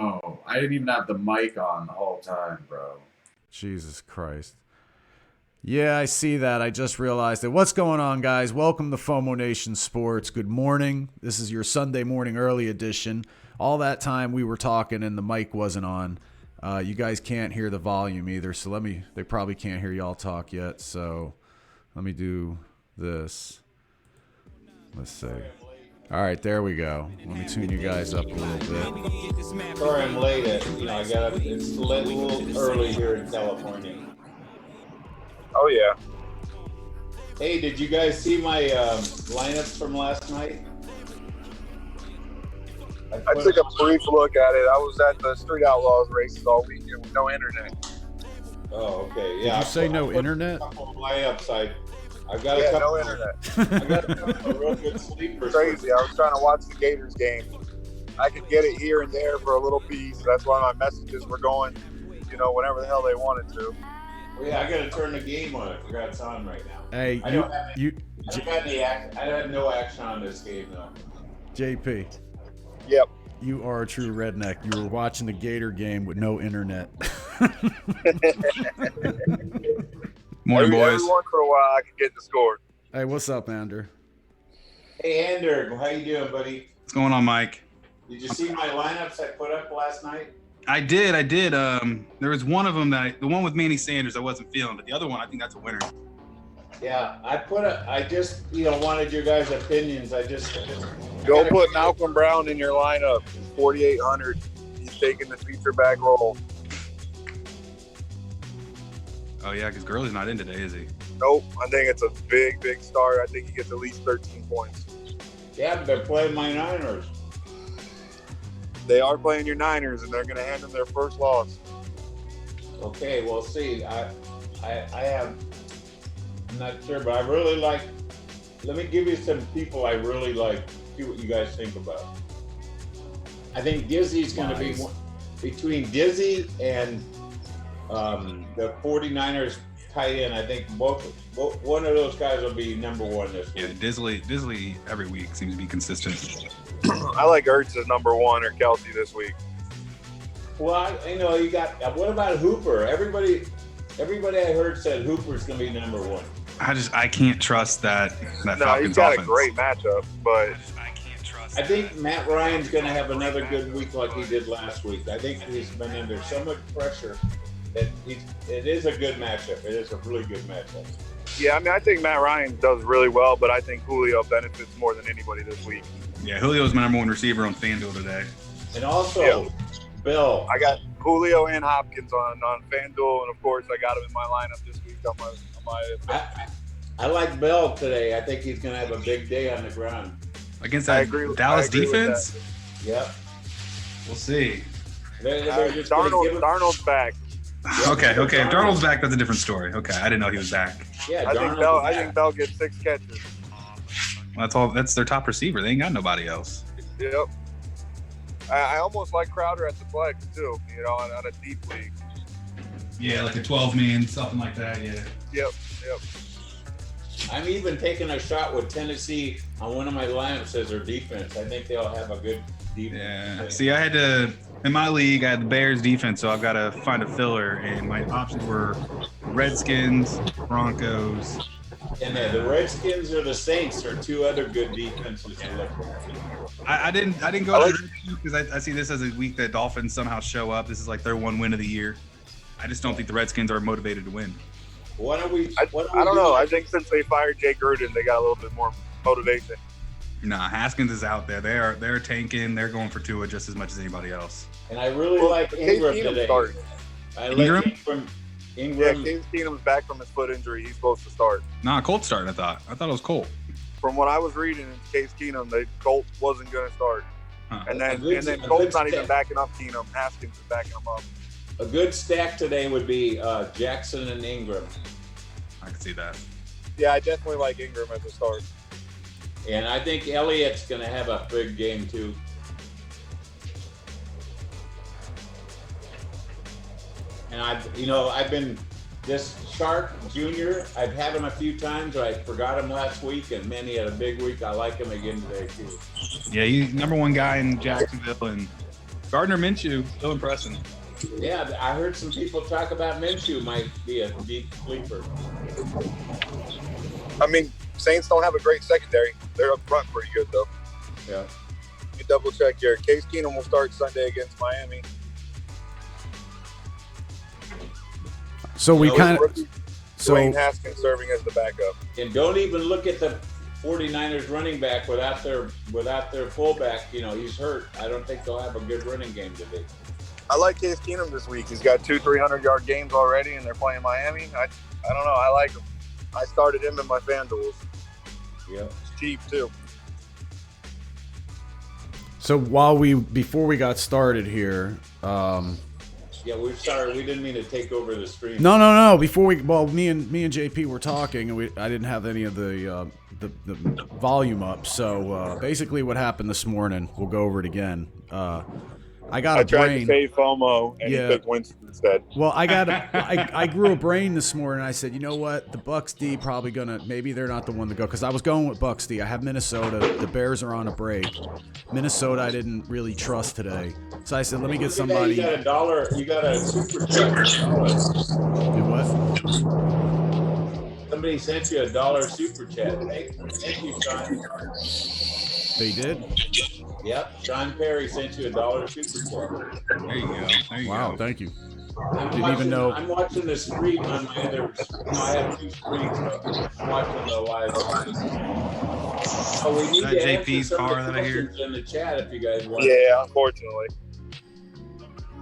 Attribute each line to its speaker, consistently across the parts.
Speaker 1: Oh, I didn't even have the mic on the whole time, bro.
Speaker 2: Jesus Christ. Yeah, I see that. I just realized it. What's going on, guys? Welcome to FomoNation Sports. Good morning. This is your Sunday morning early edition. All that time we were talking and the mic wasn't on. You guys can't hear the volume either, so they probably can't hear y'all talk yet, so let me do this. Let's see. All right, there we go. Let me tune you guys up a little bit.
Speaker 3: Sorry I'm late. I got up. It's a little early here in California.
Speaker 4: Oh, yeah.
Speaker 3: Hey, did you guys see my lineups from last night?
Speaker 4: I took a brief look at it. I was at the Street Outlaws races all weekend with no internet.
Speaker 3: Oh, okay. Yeah.
Speaker 2: Did you say no internet?
Speaker 3: A couple of lineups. I've got a couple.
Speaker 4: No internet.
Speaker 3: I got a couple of real good sleepers.
Speaker 4: Crazy. I was trying to watch the Gators game. I could get it here and there for a little piece. That's why my messages were going, whenever the hell they wanted to.
Speaker 3: Well, yeah, I got to turn the game on. I forgot it's on right now.
Speaker 2: Hey,
Speaker 3: I don't have no action on this game though.
Speaker 2: JP.
Speaker 4: Yep.
Speaker 2: You are a true redneck. You were watching the Gator game with no internet.
Speaker 5: Morning, boys.
Speaker 4: Every once in a while, I can get the score.
Speaker 2: Hey, what's up, Ander?
Speaker 3: Hey, Ander, how you doing, buddy?
Speaker 5: What's going on, Mike?
Speaker 3: Did you see my lineups I put up last night?
Speaker 5: I did. There was one of them the one with Manny Sanders I wasn't feeling, but the other one, I think that's a winner.
Speaker 3: Yeah, I just wanted your guys' opinions.
Speaker 4: Go put Malcolm Brown in your lineup. 4,800. He's taking the feature back role.
Speaker 5: Oh, yeah, because Gurley's not in today, is he?
Speaker 4: Nope. I think it's a big, big start. I think he gets at least 13 points.
Speaker 3: Yeah, but they're playing my Niners.
Speaker 4: They are playing your Niners, and they're going to hand them their first loss.
Speaker 3: Okay, we'll see. I'm not sure, but I really like. Let me give you some people I really like. See what you guys think about. I think Dizzy's going to be between Dizzy and the 49ers tight end. I think both one of those guys will be number one this week.
Speaker 5: Yeah, Disley every week seems to be consistent.
Speaker 4: I like Ertz as number one or Kelsey this week.
Speaker 3: Well, you got. What about Hooper? Everybody I heard said Hooper's going to be number one.
Speaker 5: I can't trust that Falcons
Speaker 4: he's got
Speaker 5: offense.
Speaker 4: a great matchup, but
Speaker 5: I can't trust.
Speaker 3: I think Matt Ryan's going to have another good week like he did last week. I think he's been under so much pressure that it is a good matchup. It is a really good matchup.
Speaker 4: Yeah, I think Matt Ryan does really well, but I think Julio benefits more than anybody this week.
Speaker 5: Yeah, Julio's my number one receiver on FanDuel today.
Speaker 3: And also, Bill.
Speaker 4: I got Julio and Hopkins on FanDuel, and of course I got him in my lineup this week on my
Speaker 3: I like Bell today. I think he's going to have a big day on the ground.
Speaker 5: Against that Dallas defense?
Speaker 3: Yep.
Speaker 5: We'll see.
Speaker 4: Darnold's back.
Speaker 5: Okay. If Darnold's back, that's a different story. Okay, I didn't know he was back.
Speaker 3: Yeah,
Speaker 4: I think Bell gets 6 catches.
Speaker 5: Well, that's their top receiver. They ain't got nobody else.
Speaker 4: Yep. I almost like Crowder at the flex, too, on a deep league.
Speaker 5: Yeah, like a 12-man, something like that, yeah.
Speaker 4: Yep.
Speaker 3: I'm even taking a shot with Tennessee on one of my lineups as their defense. I think they'll have a good defense.
Speaker 5: Yeah. See, in my league, I had the Bears defense, so I've got to find a filler, and my options were Redskins, Broncos.
Speaker 3: And the Redskins or the Saints are two other good defenses to look for.
Speaker 5: I didn't go to the because I see this as a week that Dolphins somehow show up. This is like their one win of the year. I just don't think the Redskins are motivated to win.
Speaker 3: I
Speaker 4: don't know. I think since they fired Jay Gruden, they got a little bit more motivation.
Speaker 5: Nah, Haskins is out there. They're tanking. They're going for Tua just as much as anybody else.
Speaker 3: And I really like Ingram today.
Speaker 5: Ingram?
Speaker 4: Yeah, Case Keenum's back from his foot injury. He's supposed to start.
Speaker 5: Nah, Colt's starting, I thought it was Colt.
Speaker 4: From what I was reading in Case Keenum, Colt wasn't going to start.
Speaker 5: Huh.
Speaker 4: And then Colt's not even backing up Keenum. Haskins is backing him up.
Speaker 3: A good stack today would be Jackson and Ingram.
Speaker 5: I can see that.
Speaker 4: Yeah, I definitely like Ingram as a start.
Speaker 3: And I think Elliott's going to have a big game too. And I've been this Sharp Jr. I've had him a few times. I forgot him last week, and man, he had a big week. I like him again today too.
Speaker 5: Yeah, he's number one guy in Jacksonville, and Gardner Minshew still impressing.
Speaker 3: Yeah, I heard some people talk about Minshew might be a deep sleeper.
Speaker 4: I mean, Saints don't have a great secondary. They're up front pretty good, though.
Speaker 3: Yeah.
Speaker 4: You double check here. Case Keenum will start Sunday against Miami.
Speaker 2: So we kind of. So
Speaker 4: Dwayne Haskins serving as the backup.
Speaker 3: And don't even look at the 49ers running back without their fullback. You know, he's hurt. I don't think they'll have a good running game today.
Speaker 4: I like Case Keenum this week. He's got 300-yard games already, and they're playing Miami. I don't know. I like him. I started him in my FanDuels.
Speaker 3: Yeah.
Speaker 4: It's cheap, too.
Speaker 2: So before we got started here,
Speaker 3: Yeah, we're sorry. We didn't mean to take over the stream.
Speaker 2: no. Before me and JP were talking, and I didn't have any of the volume up. So basically, what happened this morning? We'll go over it again. I got a brain.
Speaker 4: I tried to save FOMO, and he picked Winston instead.
Speaker 2: Well, I grew a brain this morning. I said, you know what? The Bucks D probably maybe they're not the one to go, because I was going with Bucks D. I have Minnesota. The Bears are on a break. Minnesota, I didn't really trust today, so I said, let me get somebody.
Speaker 3: You got $1. You got a super chat.
Speaker 2: Do what?
Speaker 3: Somebody sent you $1 super chat. Thank you, Sean.
Speaker 2: They did.
Speaker 3: Yep, Sean Perry sent you $1 super chat.
Speaker 5: There you go.
Speaker 2: Wow, thank you.
Speaker 3: I'm
Speaker 2: even know.
Speaker 3: I'm watching the stream on my other. I have 2 screens. So I'm watching the live. So we need
Speaker 5: That
Speaker 3: to
Speaker 5: JP's
Speaker 3: answer some
Speaker 5: car
Speaker 3: of the
Speaker 5: that I hear?
Speaker 3: questions in the chat if you guys want.
Speaker 4: Yeah, unfortunately.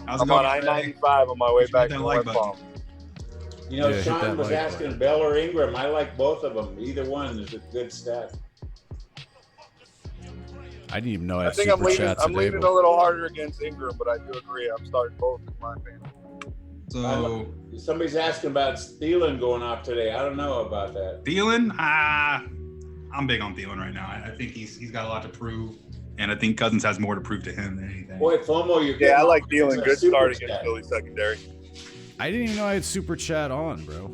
Speaker 5: How's it
Speaker 4: I'm
Speaker 5: going?
Speaker 4: on I-95 on my way
Speaker 5: Hit
Speaker 4: back
Speaker 5: that
Speaker 4: from
Speaker 5: like
Speaker 4: West
Speaker 5: button.
Speaker 4: Palm.
Speaker 3: You know,
Speaker 2: Yeah, hit
Speaker 3: Sean
Speaker 2: that
Speaker 3: was
Speaker 2: like
Speaker 3: asking
Speaker 2: button.
Speaker 3: Bell or Ingram. I like both of them. Either one is a good stat.
Speaker 2: I didn't even know I
Speaker 4: I
Speaker 2: had
Speaker 4: think
Speaker 2: super chats
Speaker 4: I'm leaning a
Speaker 2: enabled.
Speaker 4: little harder against Ingram, but I do agree. I'm starting both in my family.
Speaker 5: So
Speaker 3: Somebody's asking about Thielen going off today. I don't know about that.
Speaker 5: Thielen, I'm big on Thielen right now. I think he's got a lot to prove, and I think Cousins has more to prove to him than anything.
Speaker 3: Boy, FOMO, you're
Speaker 4: Yeah, I like
Speaker 3: getting
Speaker 4: Thielen.
Speaker 3: a
Speaker 4: Good
Speaker 3: super
Speaker 4: start
Speaker 3: chat.
Speaker 4: against Philly secondary.
Speaker 2: I didn't even know I had super chat on, bro.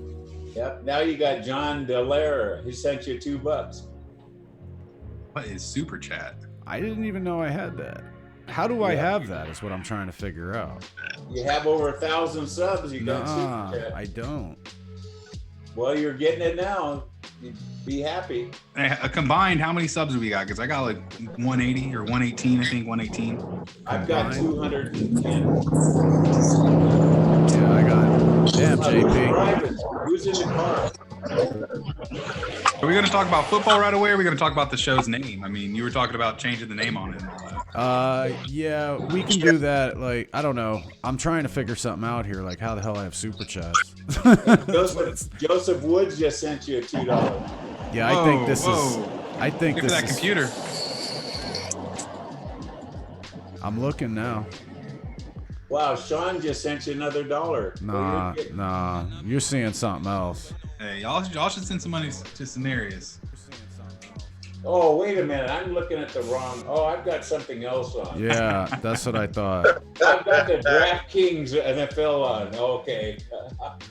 Speaker 3: Yep. Now you got John Delaire. He sent you $2.
Speaker 5: What is super chat?
Speaker 2: I didn't even know I had that. How do I have that is what I'm trying to figure out.
Speaker 3: You have over 1,000 subs. You got
Speaker 2: Nah,
Speaker 3: super chat.
Speaker 2: I don't.
Speaker 3: Well, you're getting it now. Be happy.
Speaker 5: Combined, how many subs do we got? Because I got like 180 or 118, I think 118.
Speaker 3: I've got
Speaker 2: Combined.
Speaker 3: 210.
Speaker 2: Yeah, I got. Damn,
Speaker 3: Who's
Speaker 2: JP.
Speaker 3: driving? Who's in the car?
Speaker 5: Are we going to talk about football right away? Or are we going to talk about the show's name? I mean, you were talking about changing the name on it and all that.
Speaker 2: Yeah, we can do that. Like, I don't know. I'm trying to figure something out here. Like, how the hell I have super chats?
Speaker 3: Joseph Woods just sent you a $2.
Speaker 2: Yeah, I think this is.
Speaker 5: Whoa.
Speaker 2: I think
Speaker 5: Look at
Speaker 2: this
Speaker 5: that
Speaker 2: is.
Speaker 5: computer.
Speaker 2: I'm looking now.
Speaker 3: Wow, Sean just sent you another $1.
Speaker 2: Nah. You're seeing something else.
Speaker 5: Hey, y'all should send some money to Scenarius.
Speaker 3: Oh, wait a minute. I'm looking at the wrong. Oh, I've got something else on.
Speaker 2: Yeah, that's what I thought.
Speaker 3: I've got the DraftKings NFL on. Okay.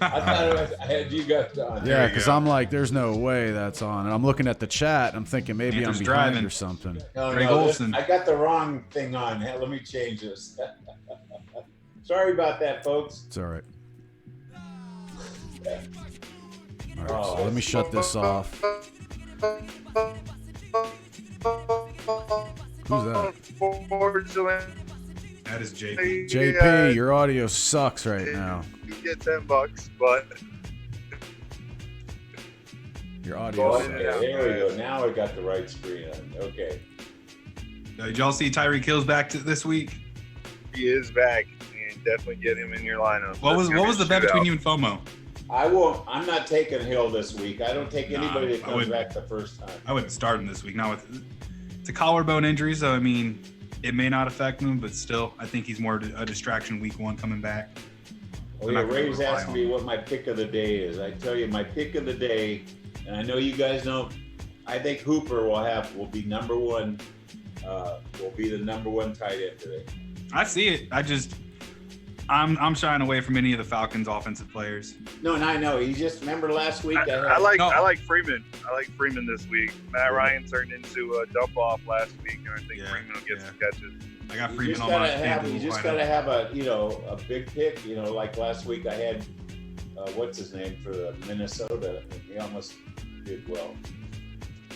Speaker 3: I thought I had you guys on.
Speaker 2: Yeah,
Speaker 5: you
Speaker 2: because
Speaker 5: go.
Speaker 2: I'm like, there's no way that's on. And I'm looking at the chat. And I'm thinking maybe
Speaker 5: Andrew's
Speaker 2: I'm behind
Speaker 5: driving.
Speaker 2: or something.
Speaker 5: Greg
Speaker 3: No,
Speaker 5: Olson.
Speaker 3: I got the wrong thing on. Hey, let me change this. Sorry about that, folks.
Speaker 2: It's all right. All right,
Speaker 3: Oh,
Speaker 2: so let me shut this off. Who's that?
Speaker 4: Unfortunately,
Speaker 5: That is JP.
Speaker 2: JP, your audio sucks right now.
Speaker 4: You get $10, but
Speaker 2: Your audio
Speaker 3: Oh,
Speaker 2: sucks.
Speaker 3: yeah, there we go. Now I got the right screen on. Okay.
Speaker 5: Did y'all see Tyreek Hill's back this week?
Speaker 4: he is back. And definitely get him in your lineup.
Speaker 5: What was the bet between you and FOMO?
Speaker 3: I won't. I'm not taking Hill this week. I don't take anybody that
Speaker 5: I
Speaker 3: comes
Speaker 5: wouldn't.
Speaker 3: back the first time.
Speaker 5: I wouldn't start him this week. Now it's a collarbone injury, so I mean, it may not affect him, but still, I think he's more a distraction week 1 coming back.
Speaker 3: Well,
Speaker 5: I'm
Speaker 3: yeah,
Speaker 5: not gonna
Speaker 3: Ray's
Speaker 5: rely
Speaker 3: asking
Speaker 5: on
Speaker 3: me what my pick of the day is. I tell you, my pick of the day, and I know you guys know, I think Hooper will be number one. Will be the number 1 tight end today.
Speaker 5: I see it. I'm shying away from any of the Falcons' offensive players.
Speaker 3: No, and I know. You just remember last week.
Speaker 4: I like
Speaker 5: No.
Speaker 4: Freeman. I like Freeman this week. Matt Ryan turned into a dump off last week, and I think
Speaker 5: Yeah,
Speaker 4: Freeman will get
Speaker 5: yeah.
Speaker 4: some catches.
Speaker 5: I got
Speaker 3: You
Speaker 5: Freeman
Speaker 3: just
Speaker 5: on my
Speaker 3: gotta have a a big pick. Like last week I had what's his name for the Minnesota, and he almost did well.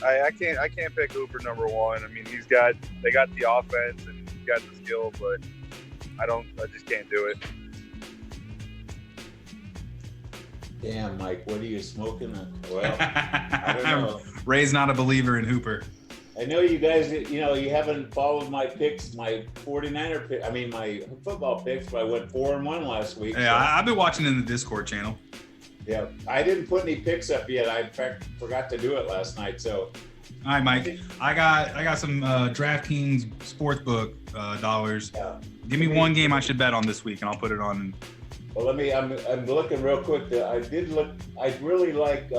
Speaker 4: I can't pick Hooper number one. I mean, they got the offense and he's got the skill, but I just can't do it.
Speaker 3: Damn, Mike, what are you smoking? Well, I don't know.
Speaker 5: Ray's not a believer in Hooper.
Speaker 3: I know you guys, you haven't followed my picks, my 49er pick. I mean, my football picks, but I went 4-1 last week.
Speaker 5: Yeah,
Speaker 3: so.
Speaker 5: I've been watching in the Discord channel.
Speaker 3: Yeah, I didn't put any picks up yet. I in fact forgot to do it last night. So,
Speaker 5: all right, Mike, I got some DraftKings Sportsbook dollars.
Speaker 3: Yeah.
Speaker 5: Give me one game I should bet on this week, and I'll put it on.
Speaker 3: Well, I'm looking real quick. I really like.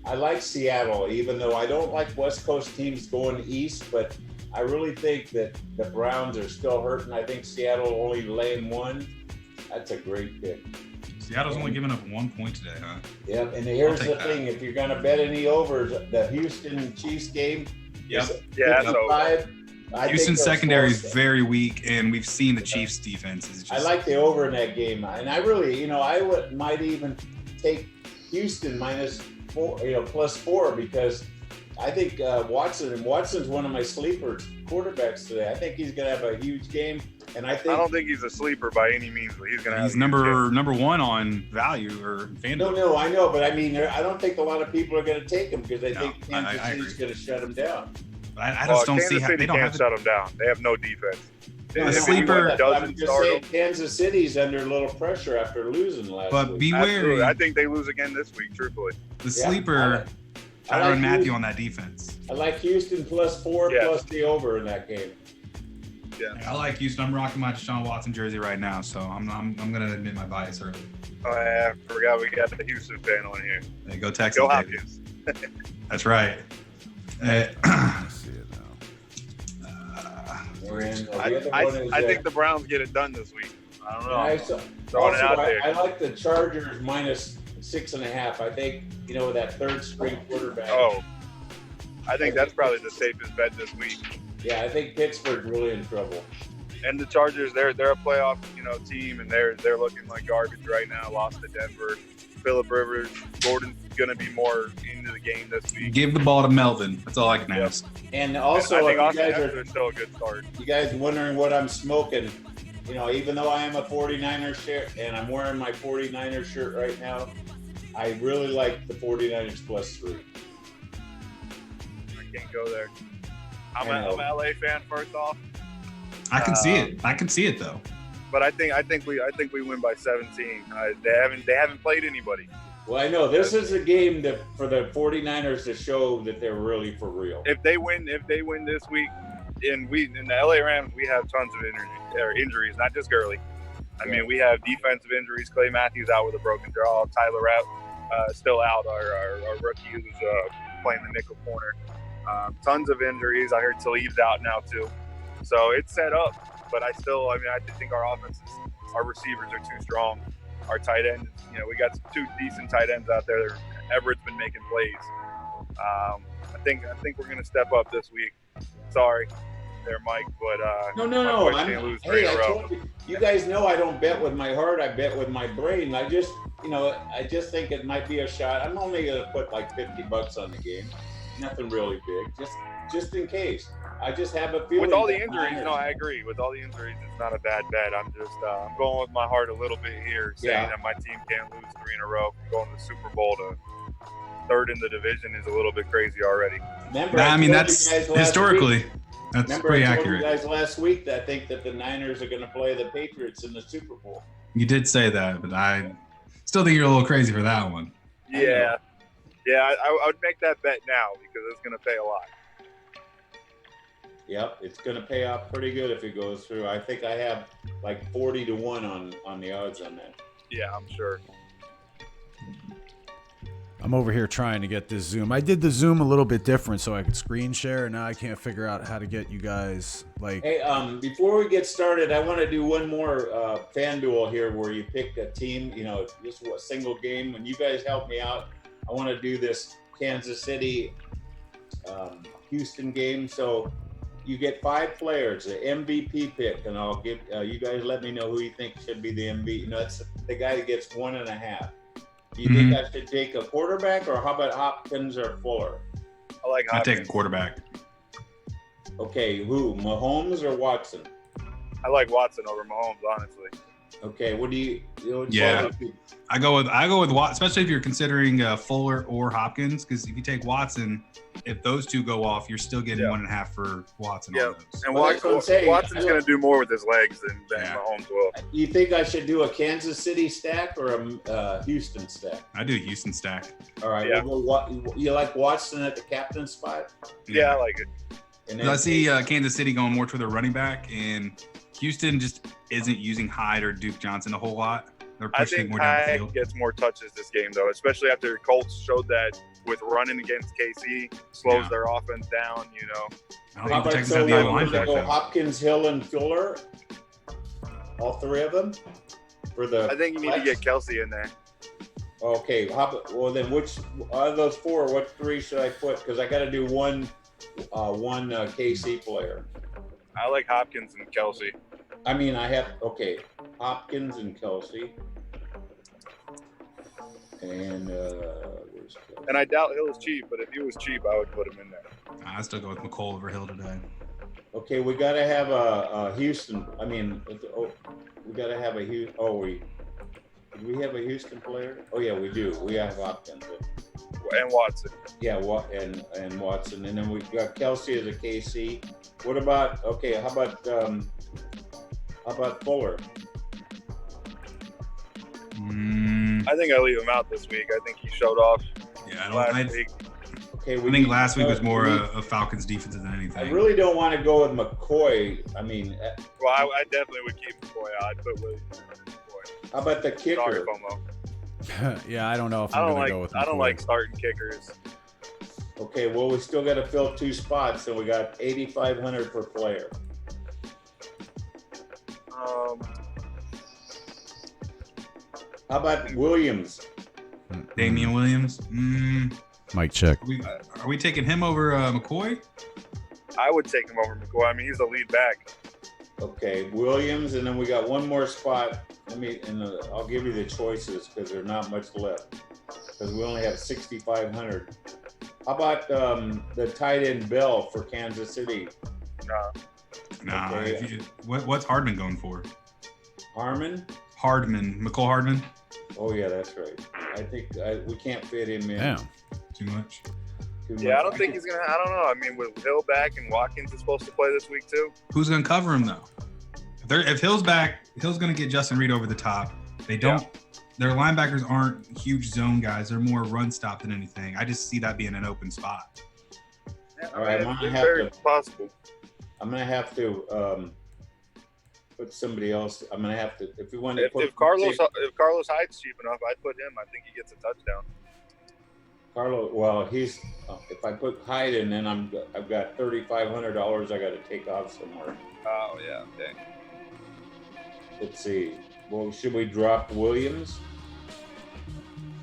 Speaker 3: I like Seattle, even though I don't like West Coast teams going east, but I really think that the Browns are still hurting. I think Seattle only laying 1. That's a great pick.
Speaker 5: Seattle's only giving up 1 point today, huh?
Speaker 3: Yep, and here's the thing. If you're going to bet any overs, the Houston Chiefs game,
Speaker 5: yep.
Speaker 4: Yeah, that's over.
Speaker 5: Houston's secondary is very weak, and we've seen the Chiefs' defense is just...
Speaker 3: I like the over in that game, and I really, might even take Houston -4, +4, because I think Watson's one of my sleeper quarterbacks today. I think he's going to have a huge game, and I
Speaker 4: don't think he's a sleeper by any means, but he's
Speaker 5: number one on value or FanDuel.
Speaker 3: No, I know, but I mean, I don't think a lot of people are going to take him because they think Kansas City's going to shut him down.
Speaker 5: I just don't see how they don't
Speaker 4: have shut them down. They have no defense.
Speaker 5: A sleeper.
Speaker 3: I'm just saying, Kansas City's under a little pressure after losing last week.
Speaker 5: But be wary.
Speaker 4: Absolutely. I think they lose again this week, truthfully.
Speaker 5: The sleeper, try to run Matthew on that defense.
Speaker 3: I like Houston +4 plus the over in that game.
Speaker 4: Yeah,
Speaker 5: I like Houston. I'm rocking my Deshaun Watson jersey right now, so I'm gonna admit my bias early.
Speaker 4: Oh yeah, I forgot we got the Houston fan on here.
Speaker 5: Hey, go Texas.
Speaker 4: Go Hopkins.
Speaker 5: That's right.
Speaker 2: I see it now.
Speaker 4: I think the Browns get it done this week. I don't know.
Speaker 3: I like the Chargers -6.5. I think with that third string quarterback.
Speaker 4: Oh, I think that's probably the safest bet this week.
Speaker 3: Yeah, I think Pittsburgh's really in trouble.
Speaker 4: And the Chargers, they're a playoff team, and they're looking like garbage right now. Lost to Denver. Phillip Rivers, Gordon's going to be more into the game this week.
Speaker 5: Give the ball to Melvin. That's all I can ask.
Speaker 3: And also,
Speaker 4: I think you guys are still a good start.
Speaker 3: You guys wondering what I'm smoking? Even though I am a 49er shirt and I'm wearing my 49er shirt right now, I really like the 49ers +3.
Speaker 4: I can't go there. I'm an LA fan first off.
Speaker 5: I can see it. I can see it though.
Speaker 4: But I think we win by 17. They haven't played anybody.
Speaker 3: Well, I know this is a game for the 49ers to show that they're really for real.
Speaker 4: If they win this week, in the LA Rams, we have tons of injuries, not just Gurley. I mean, we have defensive injuries. Clay Matthews out with a broken jaw. Tyler Rapp still out. Our rookie who's playing the nickel corner. Tons of injuries. I heard Talib's out now too. So it's set up. But I think our offenses, our receivers are too strong. Our tight end, we got 2 decent tight ends out there. Everett's been making plays. I think we're going to step up this week. Sorry there, Mike, but
Speaker 3: no.
Speaker 4: Lose 3 in a row.
Speaker 3: You guys know I don't bet with my heart. I bet with my brain. I just think it might be a shot. I'm only going to put like $50 on the game. Nothing really big, just in case. I just have a feeling.
Speaker 4: With all the injuries, I agree. With all the injuries, it's not a bad bet. I'm just I'm going with my heart a little bit here, saying that my team can't lose 3 in a row. Going to the Super Bowl to 3rd in the division is a little bit crazy already.
Speaker 5: That's historically, that's pretty accurate.
Speaker 3: You guys last week that I think that the Niners are going to play the Patriots in the Super Bowl.
Speaker 5: You did say that, but I still think you're a little crazy for that one.
Speaker 4: Yeah, I would make that bet now because it's going to pay a lot.
Speaker 3: Yep, it's going to pay off pretty good if it goes through. I think I have like 40 to 1 on the odds on that.
Speaker 4: Yeah, I'm sure.
Speaker 2: I'm over here trying to get this Zoom. I did the Zoom a little bit different so I could screen share, and now I can't figure out how to get you guys like.
Speaker 3: Hey, before we get started, I want to do one more FanDuel here where you pick a team. Just a single game. When you guys help me out, I want to do this Kansas City, Houston game. So. you get 5 players, the MVP pick, and I'll give you guys. Let me know who you think should be the MVP. That's the guy that gets 1.5. Do you think I should take a quarterback, or how about Hopkins or Fuller?
Speaker 4: I like
Speaker 5: I
Speaker 4: Hopkins.
Speaker 5: take a quarterback.
Speaker 3: Okay, who? Mahomes or Watson?
Speaker 4: I like Watson over Mahomes, honestly.
Speaker 3: Okay, what do you?
Speaker 5: Yeah. I go with Watson, especially if you're considering Fuller or Hopkins, because if you take Watson, if those two go off, you're still getting 1.5 for Watson.
Speaker 4: Yeah,
Speaker 5: On those.
Speaker 4: and
Speaker 3: Well, that's what I'm saying.
Speaker 4: Watson's going to do more with his legs than Mahomes will.
Speaker 3: You think I should do a Kansas City stack or a Houston stack?
Speaker 5: I do a Houston stack.
Speaker 3: All right.
Speaker 4: Yeah.
Speaker 3: You like Watson at the captain spot?
Speaker 4: Yeah, I like it.
Speaker 3: And
Speaker 5: I see Kansas City going more to their running back, and Houston just isn't using Hyde or Duke Johnson a whole lot. They're
Speaker 4: I
Speaker 5: pushing
Speaker 4: think
Speaker 5: more down the
Speaker 4: Hyde
Speaker 5: field.
Speaker 4: gets more touches this game, though, especially after Colts showed that with running against KC, slows their offense down, you know.
Speaker 5: I don't
Speaker 3: How
Speaker 5: think the
Speaker 3: about
Speaker 5: Texans have the line for it,
Speaker 3: go
Speaker 5: though.
Speaker 3: Hopkins, Hill, and Fuller? All 3 of them? For the
Speaker 4: I think you need to get Kelsey in there.
Speaker 3: Okay. Well, then which out of those 4? What 3 should I put? Because I got to do one KC player.
Speaker 4: I like Hopkins and Kelsey.
Speaker 3: I mean, I have Hopkins and Kelsey, and where's Kelsey?
Speaker 4: And I doubt Hill is cheap, but if he was cheap, I would put him in there.
Speaker 5: I still go with McColl over Hill today.
Speaker 3: Okay, we got to have a Houston. I mean, we got to have a Houston. Do we have a Houston player? Oh yeah, we do. We have Hopkins.
Speaker 4: And Watson.
Speaker 3: Yeah, and Watson, and then we got Kelsey as a KC. What about how about Fuller?
Speaker 4: I think I leave him out this week. I think he showed off last week.
Speaker 3: Okay,
Speaker 5: I think last week was more a Falcons defense than anything.
Speaker 3: I really don't want to go with McCoy. I mean,
Speaker 4: Well, I definitely would keep McCoy out. I'd put Williams in McCoy.
Speaker 3: how about the kicker?
Speaker 4: Sorry, FOMO.
Speaker 2: Yeah, I don't know if I'm going to go with McCoy.
Speaker 4: I don't like starting kickers.
Speaker 3: Okay, well, we still got to fill 2 spots, and we got 8,500 per player. How about Williams?
Speaker 5: Damian Williams.
Speaker 2: Mic check.
Speaker 5: Are we taking him over McCoy?
Speaker 4: I would take him over McCoy. I mean, he's the lead back.
Speaker 3: Okay, Williams, and then we got one more spot. I'll give you the choices because there's not much left because we only have 6,500. How about the tight end Bell for Kansas City?
Speaker 5: Nah.
Speaker 3: Okay.
Speaker 5: What's Hardman going for?
Speaker 3: Hardman?
Speaker 5: McCole Hardman.
Speaker 3: Oh yeah, that's right. I think we can't fit him in.
Speaker 2: Damn.
Speaker 5: Too much.
Speaker 4: Yeah, I don't think he's gonna. I don't know. I mean, with Hill back and Watkins is supposed to play this week too.
Speaker 5: Who's gonna cover him though? If Hill's back, Hill's gonna get Justin Reed over the top. They don't. Yeah. Their linebackers aren't huge zone guys. They're more run stop than anything. I just see that being an open spot.
Speaker 3: Yeah, all right,
Speaker 4: possible.
Speaker 3: I'm gonna have to put somebody else. I'm gonna have to if we want to.
Speaker 4: If Carlos Hyde's cheap enough, I'd put him. I think he gets a touchdown.
Speaker 3: Well, he's. If I put Hyde in, then I've got $3,500. I got to take off somewhere.
Speaker 4: Oh yeah, okay.
Speaker 3: Let's see. Well, should we drop Williams?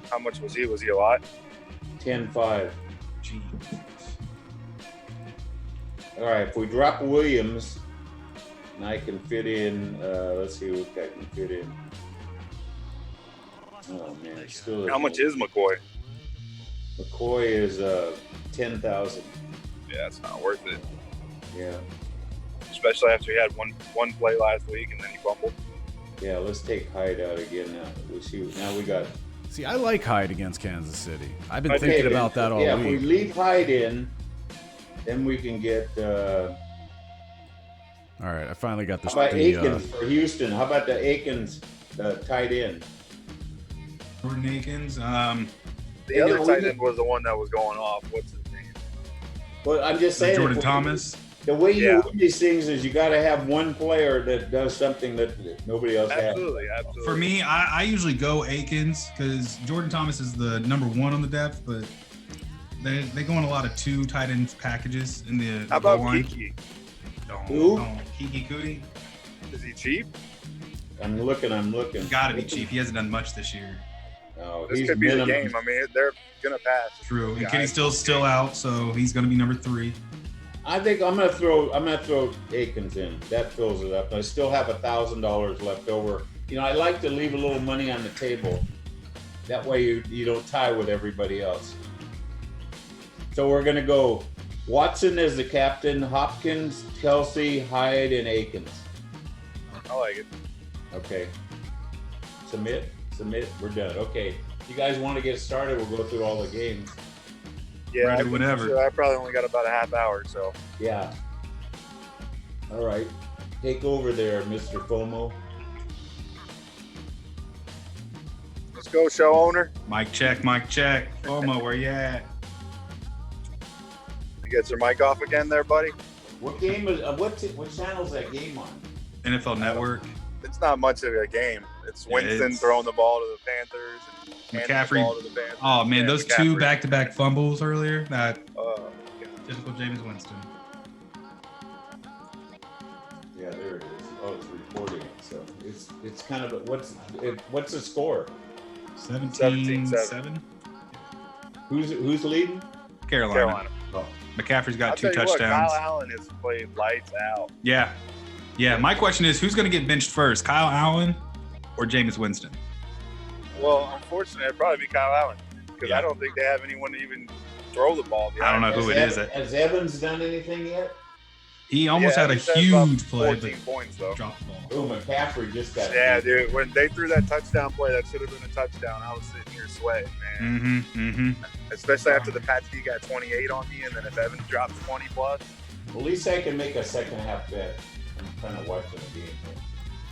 Speaker 4: How much was he? Was he a lot?
Speaker 3: 10.5.
Speaker 5: Jeez.
Speaker 3: All right. If we drop Williams, and I can fit in. Let's see what I can fit in. Oh man, it's still.
Speaker 4: How much is McCoy?
Speaker 3: McCoy is 10,000.
Speaker 4: Yeah, it's not worth it.
Speaker 3: Yeah.
Speaker 4: Especially after he had one play last week and then he fumbled.
Speaker 3: Yeah, let's take Hyde out again now. We see now we got.
Speaker 2: See, I like Hyde against Kansas City. I've been thinking about that all week.
Speaker 3: Yeah, if we leave Hyde in, then we can get.
Speaker 2: All right, I finally got this.
Speaker 3: How about Akins for Houston? How about the Akins tight end?
Speaker 5: Jordan Akins.
Speaker 4: The other tight end was the one that was going off. What's his name?
Speaker 3: Well, I'm just saying.
Speaker 5: Jordan Thomas.
Speaker 3: The way you win these things is you got to have one player that does something that nobody else has.
Speaker 4: Absolutely.
Speaker 5: For me, I usually go Akins because Jordan Thomas is the number 1 on the depth, but they go in a lot of 2 tight end packages in the.
Speaker 4: How about Kiki?
Speaker 3: Who?
Speaker 5: Kiki Kuti.
Speaker 4: Is he cheap?
Speaker 3: I'm looking.
Speaker 5: Gotta be cheap. He hasn't done much this year.
Speaker 3: No,
Speaker 4: this could be the game. I mean, they're gonna pass.
Speaker 5: True. And Kitty's still out, so he's gonna be number 3.
Speaker 3: I think I'm gonna throw Akins in. That fills it up. I still have $1,000 left over. You know, I like to leave a little money on the table. That way you don't tie with everybody else. So we're gonna go Watson as the captain, Hopkins, Kelsey, Hyde, and Akins.
Speaker 4: I like it.
Speaker 3: Okay. Submit. We're done. Okay. You guys want to get started? We'll go through all the games.
Speaker 4: Yeah,
Speaker 5: Ready whenever.
Speaker 4: Sure, I probably only got about a half hour, so.
Speaker 3: Yeah. All right. Take over there, Mr. FOMO.
Speaker 4: Let's go, show owner.
Speaker 5: Mic check. FOMO, where you at?
Speaker 4: You get your mic off again there, buddy?
Speaker 3: What game is? What channel is that game on?
Speaker 5: NFL Network.
Speaker 4: It's not much of a game. It's Winston throwing the ball to the Panthers and handing the ball to the Panthers.
Speaker 5: Oh man, those
Speaker 4: McCaffrey.
Speaker 5: 2 back-to-back fumbles earlier. That
Speaker 4: Yeah.
Speaker 5: typical Jameis Winston.
Speaker 3: Yeah, there it is. Oh, it's recording it. So it's kind of what's the score?
Speaker 5: 17-7.
Speaker 3: Who's leading?
Speaker 5: Carolina.
Speaker 3: Oh,
Speaker 5: McCaffrey's got
Speaker 4: I'll
Speaker 5: 2
Speaker 4: tell you
Speaker 5: touchdowns.
Speaker 4: What, Kyle Allen has played lights out.
Speaker 5: Yeah. My question is, who's going to get benched first, Kyle Allen or Jameis Winston?
Speaker 4: Well, unfortunately, it'd probably be Kyle Allen because
Speaker 5: Yeah.
Speaker 4: I don't think they have anyone to even throw the ball behind.
Speaker 5: I don't know who it is.
Speaker 3: Has Evans done anything yet?
Speaker 5: He almost had a
Speaker 4: Evans has about
Speaker 5: huge play,
Speaker 4: 14
Speaker 5: but
Speaker 4: points though.
Speaker 5: dropped the ball.
Speaker 3: Oh, McCaffrey just got.
Speaker 4: Yeah, dude. When they threw that touchdown play, that should have been a touchdown. I was sitting here sweating, man.
Speaker 5: Mm-hmm.
Speaker 4: Especially after the Pats D got 28 on me, and then if Evans drops 20 plus.
Speaker 3: At least I can make a second half bet. I'm kind of watching the game.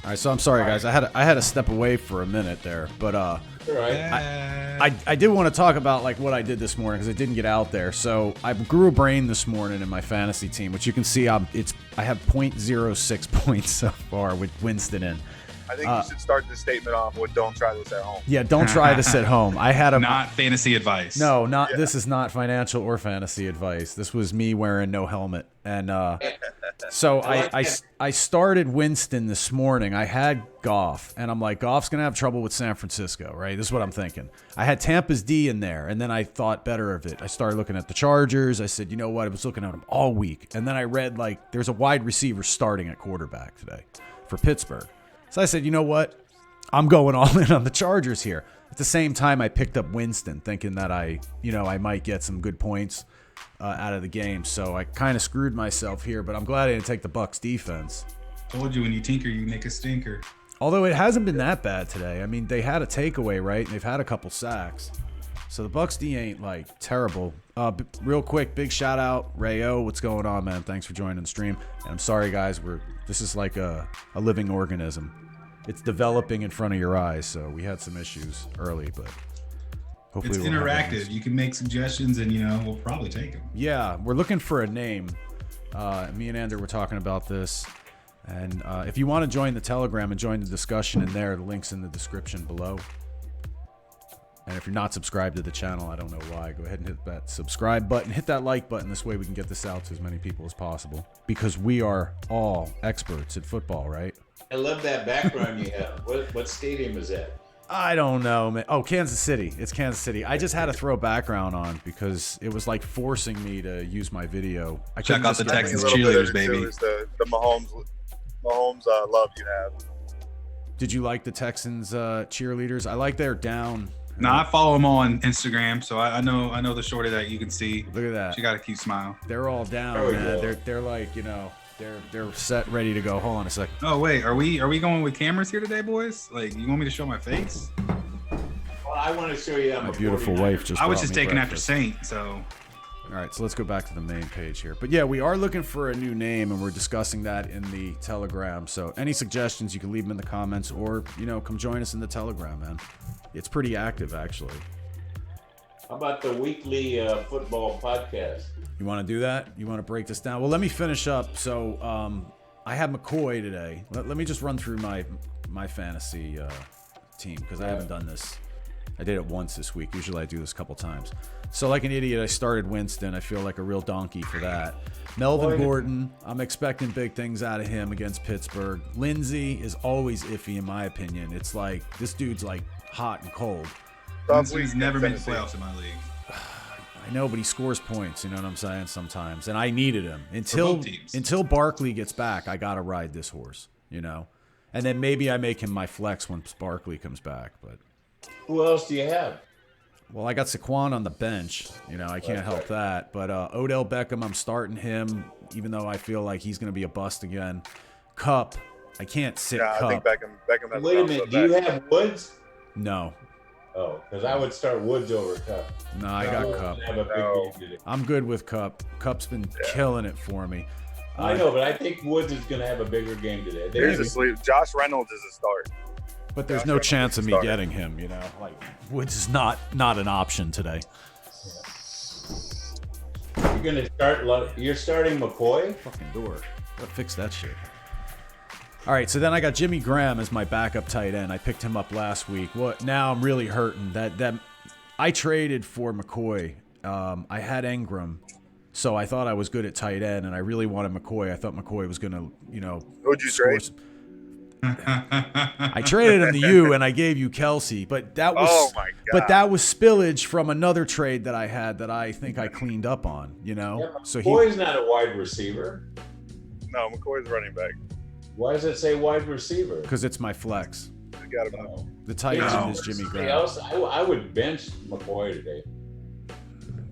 Speaker 2: All right, so I'm sorry, guys. I had to step away for a minute there, but
Speaker 3: All right.
Speaker 2: I did want to talk about like what I did this morning because it didn't get out there. So I grew a brain this morning in my fantasy team, which you can see I have 0.06 points so far with Winston in.
Speaker 4: I think you should start this statement off with "Don't try this at home."
Speaker 2: Yeah, don't try this at home. I had a
Speaker 5: Not fantasy advice.
Speaker 2: no, not this is not financial or fantasy advice. This was me wearing no helmet, and so I started Winston this morning. I had Goff, and I'm like, Goff's gonna have trouble with San Francisco, right? This is what I'm thinking. I had Tampa's D in there, and then I thought better of it. I started looking at the Chargers. I said, you know what? I was looking at them all week, and then I read like there's a wide receiver starting at quarterback today for Pittsburgh. So I said, you know what? I'm going all in on the Chargers here. At the same time, I picked up Winston, thinking that I might get some good points out of the game. So I kind of screwed myself here, but I'm glad I didn't take the Bucs defense.
Speaker 5: Told you when you tinker, you make a stinker.
Speaker 2: Although it hasn't been that bad today. I mean, they had a takeaway, right? And they've had a couple sacks. So the Bucs D ain't like terrible. Real quick, big shout out, Rayo. What's going on, man? Thanks for joining the stream. And I'm sorry, guys. This is like a living organism. It's developing in front of your eyes. So we had some issues early, but hopefully
Speaker 5: It's interactive. You can make suggestions, and we'll probably take them.
Speaker 2: Yeah, we're looking for a name. Me and Ander were talking about this. And if you want to join the Telegram and join the discussion in there, the link's in the description below. And if you're not subscribed to the channel, I don't know why, go ahead and hit that subscribe button, hit that like button. This way we can get this out to as many people as possible because we are all experts at football, right?
Speaker 3: I love that background you have. What stadium is that?
Speaker 2: I don't know, man. Oh, Kansas City. It's Kansas City. I just had to throw background on because it was like forcing me to use my video. I
Speaker 5: Check
Speaker 2: couldn't
Speaker 5: out the
Speaker 2: just get
Speaker 5: Texans
Speaker 2: my-
Speaker 5: cheerleaders, baby.
Speaker 4: Is the Mahomes love you have.
Speaker 2: Did you like the Texans cheerleaders? I like their down.
Speaker 5: No, I follow them on Instagram, so I know the shorty that you can see.
Speaker 2: Look at that.
Speaker 5: She got a cute smile.
Speaker 2: They're all down,
Speaker 3: There we
Speaker 2: man.
Speaker 3: go.
Speaker 2: They're like, they're set, ready to go. Hold on a second.
Speaker 5: Oh wait, are we going with cameras here today, boys? Like, you want me to show my face?
Speaker 3: Well, I want to show you. I'm
Speaker 2: My
Speaker 3: a
Speaker 2: beautiful
Speaker 3: 49er.
Speaker 2: wife just
Speaker 5: I was
Speaker 2: brought
Speaker 5: just
Speaker 2: me
Speaker 5: taking
Speaker 2: breakfast.
Speaker 5: after Saint, so
Speaker 2: All right, so let's go back to the main page here. But yeah, we are looking for a new name, and we're discussing that in the Telegram. So any suggestions, you can leave them in the comments, or come join us in the Telegram, man. It's pretty active, actually.
Speaker 3: How about the weekly football podcast?
Speaker 2: You want to do that? You want to break this down? Well, let me finish up. So I have McCoy today. Let me just run through my fantasy team because I haven't done this. I did it once this week. Usually I do this a couple times. So like an idiot, I started Winston. I feel like a real donkey for that. Melvin Gordon, I'm expecting big things out of him against Pittsburgh. Lindsey is always iffy in my opinion. It's like this dude's like hot and cold.
Speaker 5: he's never made the playoffs in my league.
Speaker 2: I know, but he scores points. You know what I'm saying? Sometimes, and I needed him until Barkley gets back. I gotta ride this horse, you know, and then maybe I make him my flex once Barkley comes back. But
Speaker 3: Who else do you have?
Speaker 2: well, I got Saquon on the bench. You know, I can't help that. But Odell Beckham, I'm starting him, even though I feel like he's gonna be a bust again. Cup, I can't sit
Speaker 4: Yeah,
Speaker 2: Cup.
Speaker 4: I think Beckham has
Speaker 3: Wait a minute. Do you have Woods?
Speaker 2: No,
Speaker 3: Oh, because I would start Woods over Cup.
Speaker 2: no, I got Cup.
Speaker 3: Have a big
Speaker 4: No.
Speaker 3: game today.
Speaker 2: I'm good with Cup. Cup's been killing it for me.
Speaker 3: I know, but I think Woods is going to have a bigger game today.
Speaker 4: Here's a sleep. Josh Reynolds is a start.
Speaker 2: But there's
Speaker 4: Josh
Speaker 2: no
Speaker 4: Reynolds
Speaker 2: chance
Speaker 4: is
Speaker 2: of
Speaker 4: a
Speaker 2: me
Speaker 4: starter.
Speaker 2: getting him, you know. Like Woods is not an option today.
Speaker 3: You're going to start. You're starting McCoy.
Speaker 2: Fucking door. Gotta fix that shit. All right, so then I got Jimmy Graham as my backup tight end. I picked him up last week. What? Now I'm really hurting. That I traded for McCoy. I had Ingram, so I thought I was good at tight end, and I really wanted McCoy. I thought McCoy was gonna, you know.
Speaker 4: Who'd you trade?
Speaker 2: I traded him to you, and I gave you Kelsey, but that was.
Speaker 4: Oh my God.
Speaker 2: But that was spillage from another trade that I had that I think I cleaned up on. You know,
Speaker 3: Yeah,
Speaker 2: so
Speaker 3: McCoy's not a wide receiver.
Speaker 4: No, McCoy's running back.
Speaker 3: Why does it say wide receiver?
Speaker 2: because it's my flex.
Speaker 4: He's got him.
Speaker 3: Oh.
Speaker 2: The tight
Speaker 3: Yeah,
Speaker 2: end is Jimmy
Speaker 3: somebody
Speaker 2: Graham.
Speaker 3: else, I would bench McCoy today.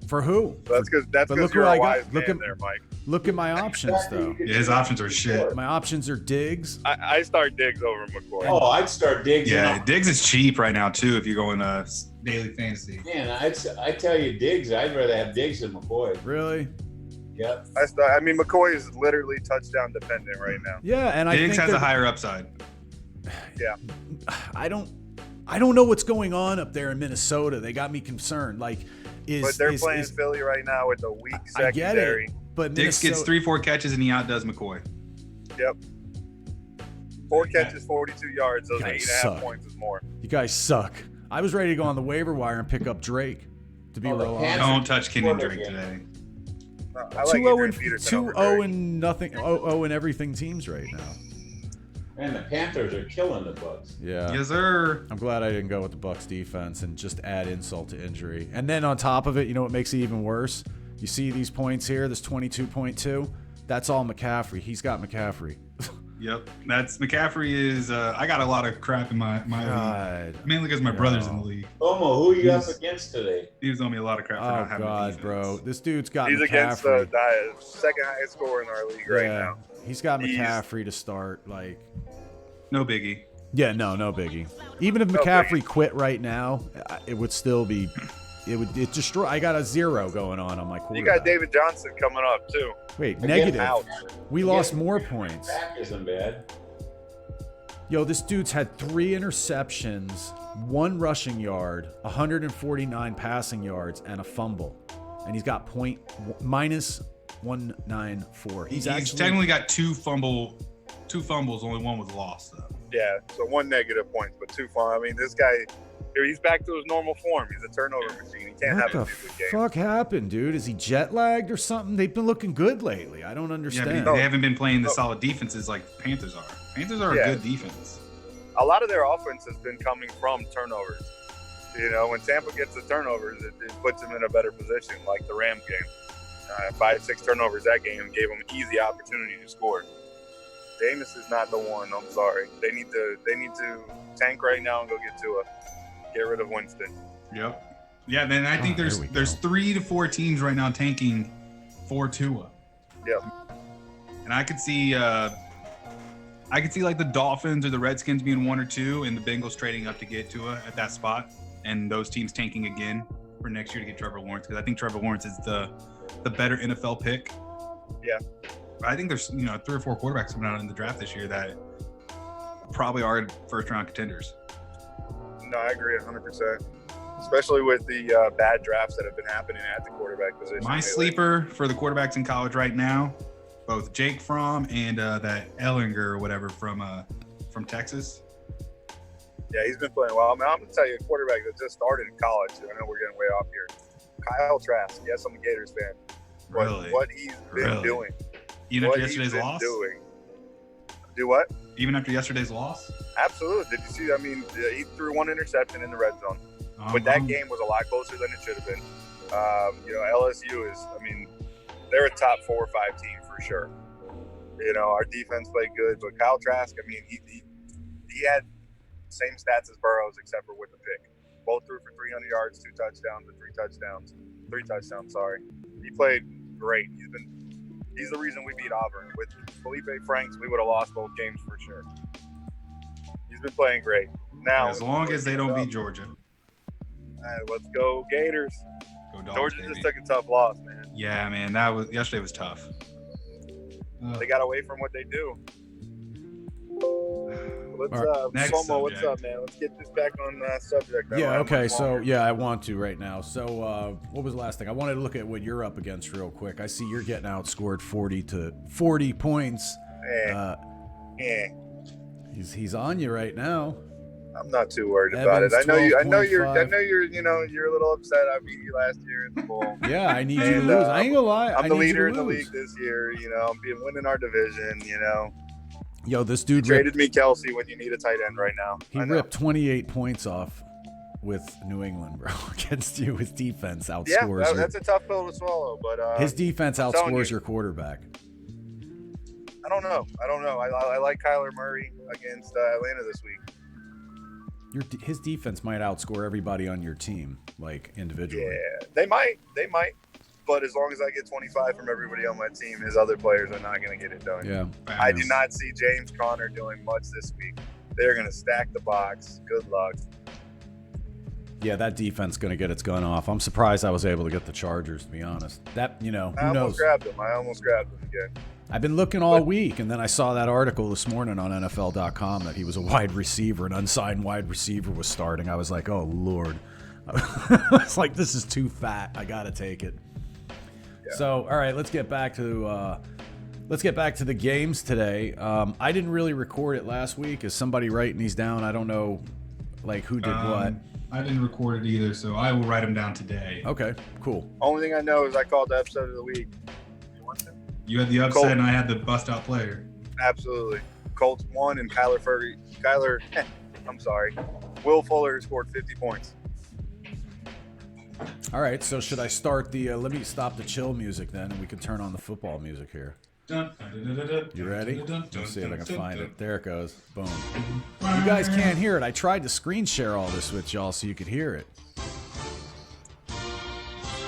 Speaker 2: For who?
Speaker 4: That's because
Speaker 2: But look
Speaker 4: you're
Speaker 2: who
Speaker 4: a
Speaker 2: I got.
Speaker 4: wise
Speaker 2: Look
Speaker 4: man
Speaker 2: at-
Speaker 4: there, Mike.
Speaker 2: Look at my options though.
Speaker 5: Yeah, his options are shit.
Speaker 2: My options are Diggs.
Speaker 4: I start Diggs over McCoy.
Speaker 3: Oh, I'd start Diggs.
Speaker 5: Yeah, Diggs is cheap right now too. If you're going daily fantasy,
Speaker 3: Man, I tell you, Diggs. I'd rather have Diggs than McCoy.
Speaker 2: Really?
Speaker 3: Yep.
Speaker 4: I mean, McCoy is literally touchdown dependent right now.
Speaker 2: Yeah, and I
Speaker 5: Diggs
Speaker 2: think
Speaker 5: has a
Speaker 2: that-
Speaker 5: higher upside.
Speaker 2: I don't know what's going on up there in Minnesota. They got me concerned. Like,
Speaker 4: But they're playing Philly right now with a weak
Speaker 2: I get
Speaker 4: secondary.
Speaker 2: it, but
Speaker 5: Diggs
Speaker 2: Minnesota,
Speaker 5: gets 3-4 catches and he outdoes McCoy.
Speaker 4: Yep. 4 catches, 42 yards. Those
Speaker 2: Guys
Speaker 4: 8.5
Speaker 2: suck.
Speaker 4: points is more.
Speaker 2: You guys suck. I was ready to go on the waiver wire and pick up Drake. To be
Speaker 3: Oh, the
Speaker 2: real
Speaker 3: Panthers-
Speaker 2: honest.
Speaker 5: Don't touch Kenyon Drake today.
Speaker 4: I like
Speaker 2: 2-0
Speaker 4: Adrian
Speaker 2: and
Speaker 4: Peterson over
Speaker 2: 2-0
Speaker 4: Drake.
Speaker 2: and nothing. 0-0 and everything teams right now.
Speaker 3: And the Panthers are killing the Bucks.
Speaker 2: Yeah.
Speaker 5: Yes, sir.
Speaker 2: I'm glad I didn't go with the Bucks defense and just add insult to injury. And then on top of it, you know what makes it even worse? You see these points here, this 22.2? That's all McCaffrey. He's got McCaffrey.
Speaker 5: Yep, that's McCaffrey is. I got a lot of crap in my league,
Speaker 2: God.
Speaker 5: mainly because my brother's in the league.
Speaker 3: Omo, who are you up
Speaker 5: He's-
Speaker 3: against today?
Speaker 5: He was owing me a lot of crap for
Speaker 2: Oh,
Speaker 5: not having a
Speaker 2: God,
Speaker 5: defense.
Speaker 2: bro. This dude's got
Speaker 4: He's against the
Speaker 2: McCaffrey.
Speaker 4: second highest scorer in our league right
Speaker 2: Yeah.
Speaker 4: now.
Speaker 2: He's got
Speaker 4: He's-
Speaker 2: McCaffrey to start. Like,
Speaker 5: No biggie.
Speaker 2: yeah, no biggie. Even if
Speaker 4: No
Speaker 2: McCaffrey quit right now, it would still be. It destroy. I got a 0 going on my
Speaker 4: You
Speaker 2: quarterback.
Speaker 4: got David Johnson coming up too.
Speaker 2: Wait,
Speaker 3: Again,
Speaker 2: negative.
Speaker 4: Ouch.
Speaker 2: We lost more points.
Speaker 3: Back isn't bad.
Speaker 2: Yo, this dude's had 3 interceptions, 1 rushing yard, 149 passing yards, and a fumble. And he's got minus 194. He's actually
Speaker 5: technically got two fumbles. Only one was lost though.
Speaker 4: Yeah, so 1 negative points, but 2 fun. I mean, this guy, he's back to his normal form. He's a turnover machine. He can't
Speaker 2: What
Speaker 4: have
Speaker 2: the
Speaker 4: a good game.
Speaker 2: fuck happened, dude? Is he jet lagged or something? They've been looking good lately. I don't
Speaker 5: Yeah,
Speaker 2: understand.
Speaker 5: but they haven't been playing the
Speaker 4: No.
Speaker 5: solid defenses like Panthers are. Panthers are
Speaker 4: Yeah.
Speaker 5: a good defense.
Speaker 4: A lot of their offense has been coming from turnovers. You know, when Tampa gets the turnovers, it puts them in a better position, like the Rams game. 5-6 turnovers that game gave them easy opportunity to score. Jameis is not the one. I'm sorry. They need to tank right now and go get Tua. Get rid of Winston.
Speaker 5: Yep. Yeah, then I think
Speaker 2: there we
Speaker 5: there's
Speaker 2: go.
Speaker 5: 3 to 4 teams right now tanking for Tua.
Speaker 4: Yep.
Speaker 5: And I could see like the Dolphins or the Redskins being 1 or 2, and the Bengals trading up to get Tua at that spot, and those teams tanking again for next year to get Trevor Lawrence, because I think Trevor Lawrence is the better NFL pick.
Speaker 4: Yeah.
Speaker 5: But I think there's 3 or 4 quarterbacks coming out in the draft this year that probably are first round contenders.
Speaker 4: No, I agree 100%. Especially with the bad drafts that have been happening at the quarterback position.
Speaker 5: My
Speaker 4: lately.
Speaker 5: sleeper for the quarterbacks in college right now, both Jake Fromm and that Ellinger or whatever from Texas.
Speaker 4: Yeah, he's been playing well. I mean, I'm going to tell you, a quarterback that just started in college. I know we're getting way off here. Kyle Trask. Yes, I'm a Gators fan. But
Speaker 5: Really?
Speaker 4: what he's been doing.
Speaker 5: Even after
Speaker 4: What he's
Speaker 5: yesterday's
Speaker 4: been
Speaker 5: loss?
Speaker 4: doing. Do what?
Speaker 5: Even after yesterday's loss?
Speaker 4: Absolutely. Did you see? I mean, he threw 1 interception in the red zone. But that game was a lot closer than it should have been. LSU is, I mean, they're a top 4 or 5 team for sure. Our defense played good, but Kyle Trask, I mean, he had same stats as Burrows except for with the pick. Both threw for 300 yards, 2 touchdowns, and 3 touchdowns. 3 touchdowns, sorry. He played great. He's the reason we beat Auburn. With Felipe Franks, we would have lost both games for sure. He's been playing great. Now,
Speaker 5: as long as they don't beat Georgia.
Speaker 4: Let's go Gators.
Speaker 5: Go Dogs,
Speaker 4: Georgia
Speaker 5: baby.
Speaker 4: just took a tough loss, man.
Speaker 5: Yeah, man. Yesterday was tough.
Speaker 4: They got away from what they do. Let's
Speaker 5: next
Speaker 4: FOMO, what's
Speaker 5: subject.
Speaker 4: up, man? Let's get this back on subject.
Speaker 2: Yeah, okay. So, yeah, I want to right now. So, what was the last thing? I wanted to look at what you're up against real quick. I see you're getting outscored 40 points.
Speaker 4: Yeah.
Speaker 2: He's on you right now.
Speaker 4: I'm not too worried
Speaker 2: Evans,
Speaker 4: about it. I know you're
Speaker 2: 12.5.
Speaker 4: you're a little upset. I beat you last year in the bowl.
Speaker 2: Yeah, I need you to lose. I ain't gonna lie.
Speaker 4: I'm
Speaker 2: I
Speaker 4: the
Speaker 2: need you
Speaker 4: leader
Speaker 2: to
Speaker 4: in the
Speaker 2: lose.
Speaker 4: league this year. I'm winning our division.
Speaker 2: Yo, this
Speaker 4: You
Speaker 2: dude
Speaker 4: traded me Kelsey when you need a tight end right now.
Speaker 2: He ripped 28 points off with New England, bro, against you. His defense outscores
Speaker 4: Yeah, that's a tough pill to swallow. But
Speaker 2: his defense
Speaker 4: I'm telling
Speaker 2: outscores
Speaker 4: you.
Speaker 2: your quarterback.
Speaker 4: I don't know. I like Kyler Murray against Atlanta this week.
Speaker 2: His defense might outscore everybody on your team, like individually.
Speaker 4: Yeah, they might. But as long as I get 25 from everybody on my team, his other players are not going to get it done.
Speaker 2: Yeah.
Speaker 4: I do not see James Conner doing much this week. They're going to stack the box. Good luck.
Speaker 2: Yeah, that defense going to get its gun off. I'm surprised I was able to get the Chargers, to be honest. That, who
Speaker 4: I almost
Speaker 2: knows?
Speaker 4: grabbed him. Again.
Speaker 2: I've been looking all week, and then I saw that article this morning on NFL.com that he was a wide receiver, an unsigned wide receiver was starting. I was like, oh, Lord. It's like, this is too fat. I got to take it. Yeah. So, all right, let's get back to the games today. I didn't really record it last week. Is somebody writing these down? I don't know, like, who did what.
Speaker 5: I didn't record it either, so I will write them down today.
Speaker 2: Okay, cool.
Speaker 4: Only thing I know is I called the episode of the week. You want to?
Speaker 5: You had the upset,
Speaker 4: Colt.
Speaker 5: and I had the bust out player.
Speaker 4: Absolutely. Colts won, and Will Fuller scored 50 points.
Speaker 2: All right, so should I start let me stop the chill music then, and we can turn on the football music here. You ready? Let's see if I can find it. There it goes. Boom. You guys can't hear it. I tried to screen share all this with y'all so you could hear it.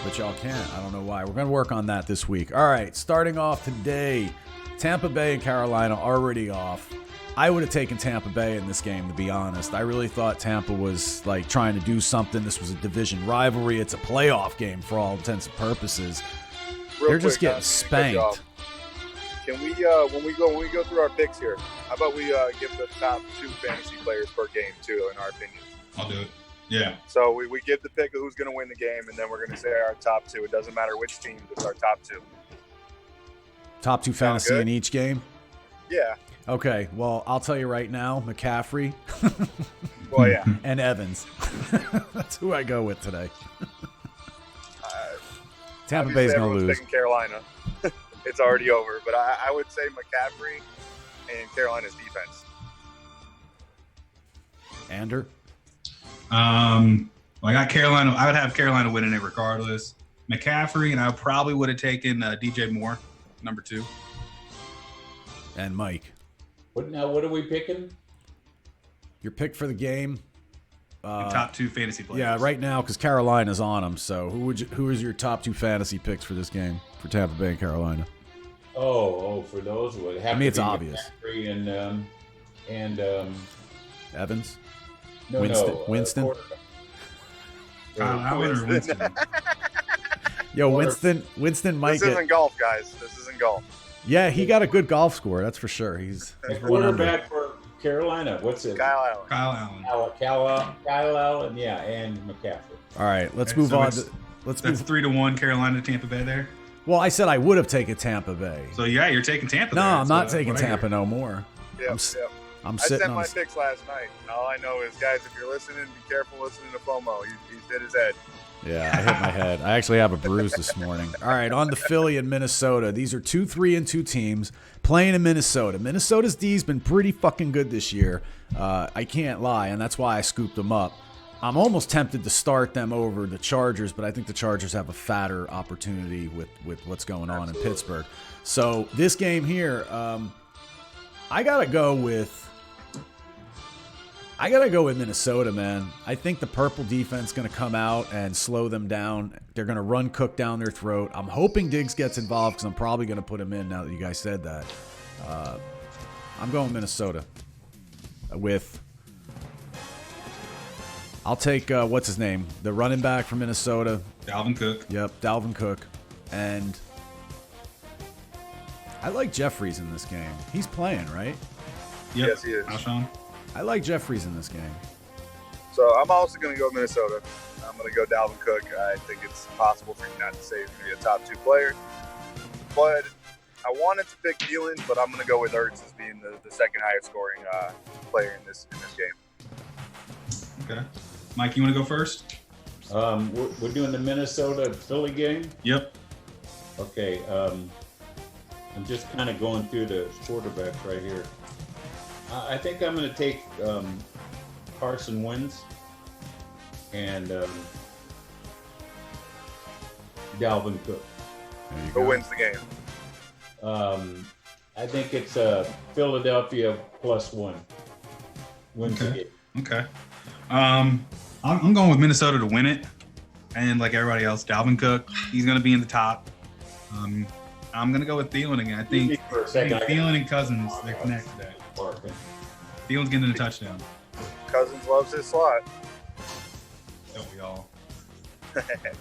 Speaker 2: But y'all can't. I don't know why. We're going to work on that this week. All right, starting off today, Tampa Bay and Carolina already off. I would have taken Tampa Bay in this game, to be honest. I really thought Tampa was like trying to do something. This was a division rivalry. It's a playoff game for all intents and purposes. They're just getting spanked.
Speaker 4: Can we, when we go through our picks here, how about we give the top 2 fantasy players per game too, in our opinion?
Speaker 5: I'll do it. Yeah.
Speaker 4: So we give the pick of who's going to win the game, and then we're going to say our top 2. It doesn't matter which team, just our top 2.
Speaker 2: Top 2 fantasy in each game?
Speaker 4: Yeah.
Speaker 2: Okay, well, I'll tell you right now, McCaffrey.
Speaker 4: Well, yeah.
Speaker 2: And Evans. That's who I go with today. Tampa Bay's going to lose.
Speaker 4: Picking Carolina. It's already over, but I would say McCaffrey and Carolina's defense.
Speaker 2: Ander?
Speaker 5: I got Carolina. I would have Carolina winning it regardless. McCaffrey, and I probably would have taken DJ Moore, number 2.
Speaker 2: And Mike.
Speaker 3: What are we picking?
Speaker 2: Your pick for the game?
Speaker 5: Top 2 fantasy players.
Speaker 2: Yeah, right now, because Carolina's on them. So who is your top 2 fantasy picks for this game for Tampa Bay and Carolina?
Speaker 3: Oh, for those would have.
Speaker 2: I mean, it's
Speaker 3: to be
Speaker 2: obvious.
Speaker 3: McCaffrey and
Speaker 2: Evans?
Speaker 3: no,
Speaker 2: Winston?
Speaker 5: Kyle Allen or Winston?
Speaker 2: Yo, Winston might
Speaker 4: This
Speaker 2: get.
Speaker 4: isn't golf, guys. This isn't golf.
Speaker 2: Yeah, he got a good golf score. That's for sure. He's
Speaker 3: the
Speaker 2: 100.
Speaker 3: quarterback for Carolina. What's it?
Speaker 4: Kyle Allen.
Speaker 3: Kyle Allen, yeah, and McCaffrey.
Speaker 2: All right, let's
Speaker 5: Okay,
Speaker 2: move
Speaker 5: so
Speaker 2: on.
Speaker 5: That's 3-1 Carolina to Tampa Bay there.
Speaker 2: Well, I said I would have taken Tampa Bay.
Speaker 5: So yeah, you're taking Tampa.
Speaker 2: No,
Speaker 5: there.
Speaker 2: I'm not
Speaker 5: So,
Speaker 2: taking
Speaker 5: what I hear.
Speaker 2: Tampa no more.
Speaker 4: Yeah,
Speaker 2: I'm
Speaker 4: I
Speaker 2: sitting
Speaker 4: sent
Speaker 2: on.
Speaker 4: my picks last night. And all I know is, guys, if you're listening, be careful listening to FOMO. He's hit his head.
Speaker 2: Yeah, I hit my head. I actually have a bruise this morning. All right, on to Philly and Minnesota. These are 2 3-2 teams playing in Minnesota. Minnesota's D's been pretty fucking good this year. I can't lie, and that's why I scooped them up. I'm almost tempted to start them over the Chargers, but I think the Chargers have a fatter opportunity with what's going on in Pittsburgh. So this game here, I gotta go with Minnesota, man. I think the purple defense is going to come out and slow them down. They're going to run Cook down their throat. I'm hoping Diggs gets involved because I'm probably going to put him in now that you guys said that. I'm going Minnesota with – I'll take what's his name? The running back from Minnesota.
Speaker 5: Dalvin Cook.
Speaker 2: Yep, Dalvin Cook. And I like Jeffries in this game. He's playing, right?
Speaker 5: Yep.
Speaker 4: Yes, he is.
Speaker 5: Alshon.
Speaker 2: I like Jeffries in this game.
Speaker 4: So I'm also going to go Minnesota. I'm going to go Dalvin Cook. I think it's possible for you not to say he's going to be a top 2 player. But I wanted to pick Thielen, but I'm going to go with Ertz as being the second highest scoring player in this game.
Speaker 5: Okay. Mike, you want to go first?
Speaker 3: We're doing the Minnesota-Philly game?
Speaker 5: Yep.
Speaker 3: Okay. I'm just kind of going through the quarterbacks right here. I think I'm going to take Carson Wentz and Dalvin Cook.
Speaker 4: Who wins the game?
Speaker 3: I think it's Philadelphia +1 wins the game.
Speaker 5: Okay. I'm going with Minnesota to win it. And like everybody else, Dalvin Cook, he's going to be in the top. I'm going to go with Thielen again. I think Thielen and Cousins, they're connected there. Thielen's getting a touchdown.
Speaker 4: Cousins loves his slot.
Speaker 5: Don't we all? All right,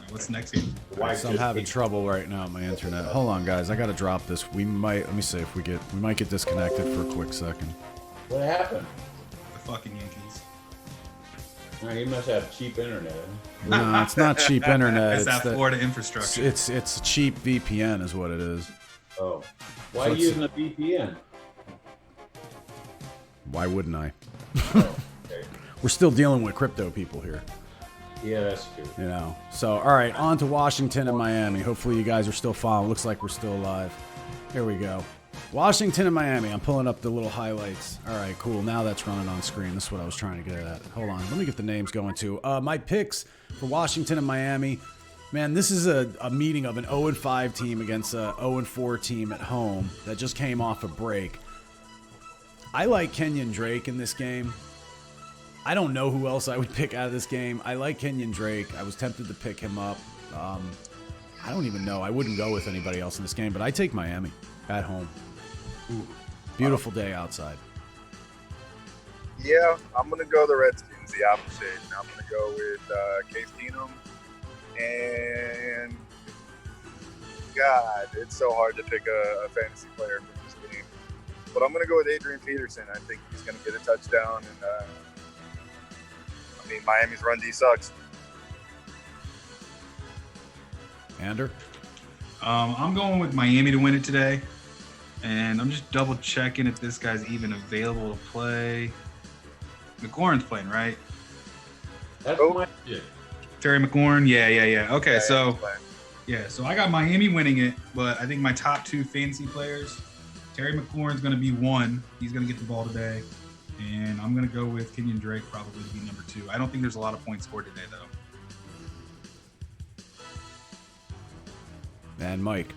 Speaker 5: what's the next game?
Speaker 2: So I'm having trouble right now with my internet. Hold on, guys. I got to drop this. Let me see if we might get disconnected for a quick second.
Speaker 3: What happened?
Speaker 5: The fucking Yankees.
Speaker 3: You must have cheap internet.
Speaker 2: No, it's not cheap internet.
Speaker 5: It's that Florida infrastructure.
Speaker 2: It's cheap VPN is what it is.
Speaker 3: Oh. Why are you using a VPN?
Speaker 2: Why wouldn't I?
Speaker 3: Oh, okay.
Speaker 2: We're still dealing with crypto people here.
Speaker 3: Yeah, that's true.
Speaker 2: You know. So, all right, on to Washington and Miami. Hopefully you guys are still following. Looks like we're still alive. Here we go. Washington and Miami. I'm pulling up the little highlights. All right, cool. Now that's running on screen. That's what I was trying to get at. Hold on. Let me get the names going, too. My picks for Washington and Miami. Man, this is a meeting of an 0-5 team against a 0-4 team at home that just came off a break. I like Kenyon Drake in this game. I don't know who else I would pick out of this game. I like Kenyon Drake. I was tempted to pick him up. I don't even know. I wouldn't go with anybody else in this game, but I take Miami at home. Ooh, beautiful day outside.
Speaker 4: Yeah, I'm going to go the Redskins, the opposite. I'm going to go with Case Keenum. And, God, it's so hard to pick a fantasy player for this game. But I'm going to go with Adrian Peterson. I think he's going to get a touchdown. And, Miami's run D sucks.
Speaker 2: Ander?
Speaker 5: I'm going with Miami to win it today. And I'm just double checking if this guy's even available to play. McLaurin's playing, right?
Speaker 3: That's my shit.
Speaker 5: Terry McLaurin? Yeah. Okay, so I got Miami winning it, but I think my top 2 fantasy players, Terry McLaurin's going to be 1. He's going to get the ball today. And I'm going to go with Kenyon Drake probably to be number 2. I don't think there's a lot of points scored today, though.
Speaker 2: And Mike?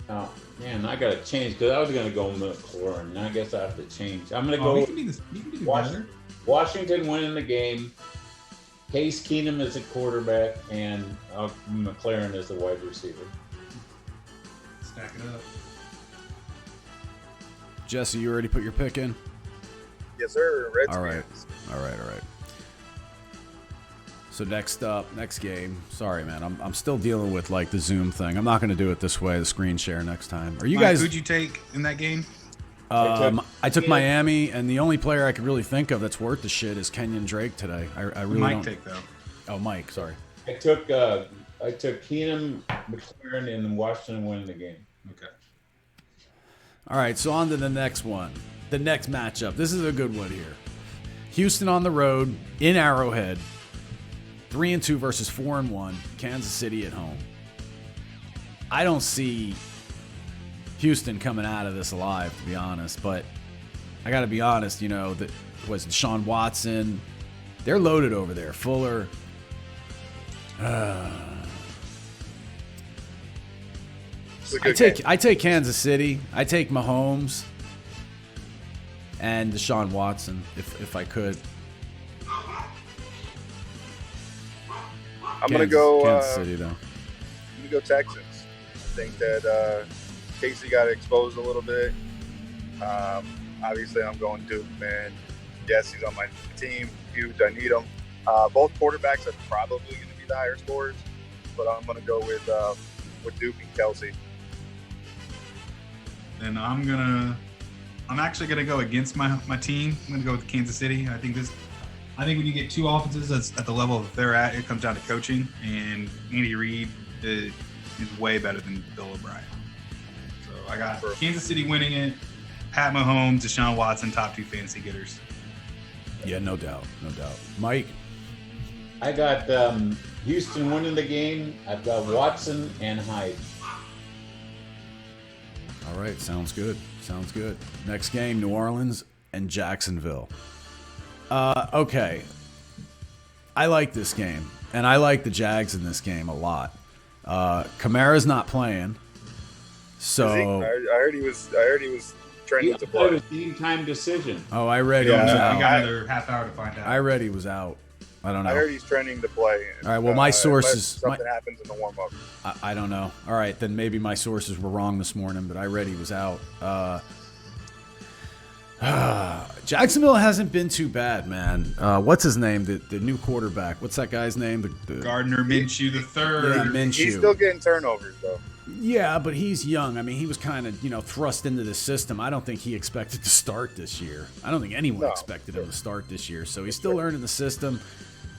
Speaker 3: Oh, man, I got to change because I was going to go McLaurin. Now I guess I have to change. I'm going to go Washington winning the game. Case Keenum is a quarterback, and McLaurin is the wide receiver.
Speaker 5: Stack it up.
Speaker 2: Jesse, you already put your pick in?
Speaker 4: Yes, sir. Redskins.
Speaker 2: All right. So next game. Sorry, man. I'm still dealing with like the Zoom thing. I'm not going to do it this way, the screen share next time. Are you
Speaker 5: Mike,
Speaker 2: guys?
Speaker 5: Who'd you take in that game?
Speaker 2: I took Miami, and the only player I could really think of that's worth the shit is Kenyon Drake today. I really
Speaker 5: Mike
Speaker 2: don't.
Speaker 5: take though.
Speaker 2: Oh, Mike. Sorry.
Speaker 3: I took Keenum, McLaurin, and Washington winning the game.
Speaker 5: Okay.
Speaker 2: All right, so on to the next one. The next matchup. This is a good one here. Houston on the road in Arrowhead. 3-2 versus 4-1. Kansas City at home. I don't see Houston coming out of this alive, to be honest. But I got to be honest, was Deshaun Watson. They're loaded over there. Fuller. I take Kansas City. I take Mahomes and Deshaun Watson if I could.
Speaker 4: I'm gonna go
Speaker 2: Kansas City though.
Speaker 4: I'm gonna go Texans. I think that Casey got exposed a little bit. Obviously, I'm going Duke, man. Yes, he's on my team. Huge. I need him. Both quarterbacks are probably going to be the higher scorers, but I'm going to go with Duke and Kelsey.
Speaker 5: And I'm actually gonna go against my team. I'm gonna go with Kansas City. I think when you get two offenses that's at the level that they're at, it comes down to coaching. And Andy Reid is way better than Bill O'Brien. So I got Kansas City winning it. Pat Mahomes, Deshaun Watson, top 2 fantasy getters.
Speaker 2: Yeah, no doubt. Mike?
Speaker 3: I got Houston winning the game. I've got Watson and Hyde.
Speaker 2: All right, sounds good. Next game, New Orleans and Jacksonville. Okay. I like this game, and I like the Jags in this game a lot. Kamara's not playing, so
Speaker 4: I heard he was trending to play.
Speaker 3: It was a game-time decision.
Speaker 2: Oh, I read he was out.
Speaker 5: We got another half hour to find out.
Speaker 2: I read he was out. I don't know.
Speaker 4: I heard he's trending to play.
Speaker 2: All right, well, my sources...
Speaker 4: Something happens in the warm-up.
Speaker 2: I don't know. All right, then maybe my sources were wrong this morning, but I read he was out. Jacksonville hasn't been too bad, man. What's his name? The new quarterback. What's that guy's name?
Speaker 5: Gardner Minshew the third.
Speaker 2: Yeah, Minshew.
Speaker 4: He's still getting turnovers, though.
Speaker 2: Yeah, but he's young. I mean, he was kind of, thrust into the system. I don't think he expected to start this year. I don't think anyone expected him to start this year. So he's still learning the system.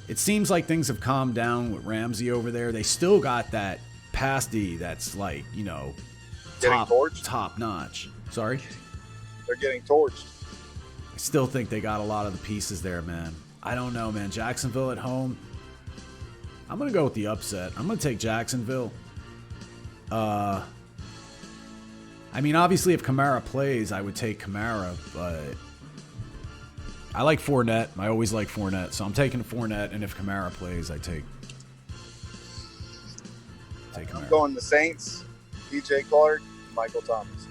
Speaker 2: It seems like things have calmed down with Ramsey over there. They still got that pasty that's like, top notch. Sorry?
Speaker 4: They're getting torched.
Speaker 2: I still think they got a lot of the pieces there, man. I don't know, man. Jacksonville at home. I'm going to go with the upset. I'm going to take Jacksonville. I mean, obviously, if Kamara plays, I would take Kamara, but I like Fournette. I always like Fournette, so I'm taking Fournette, and if Kamara plays, I take Kamara.
Speaker 4: I'm going the Saints, DJ Clark, Michael Thomas.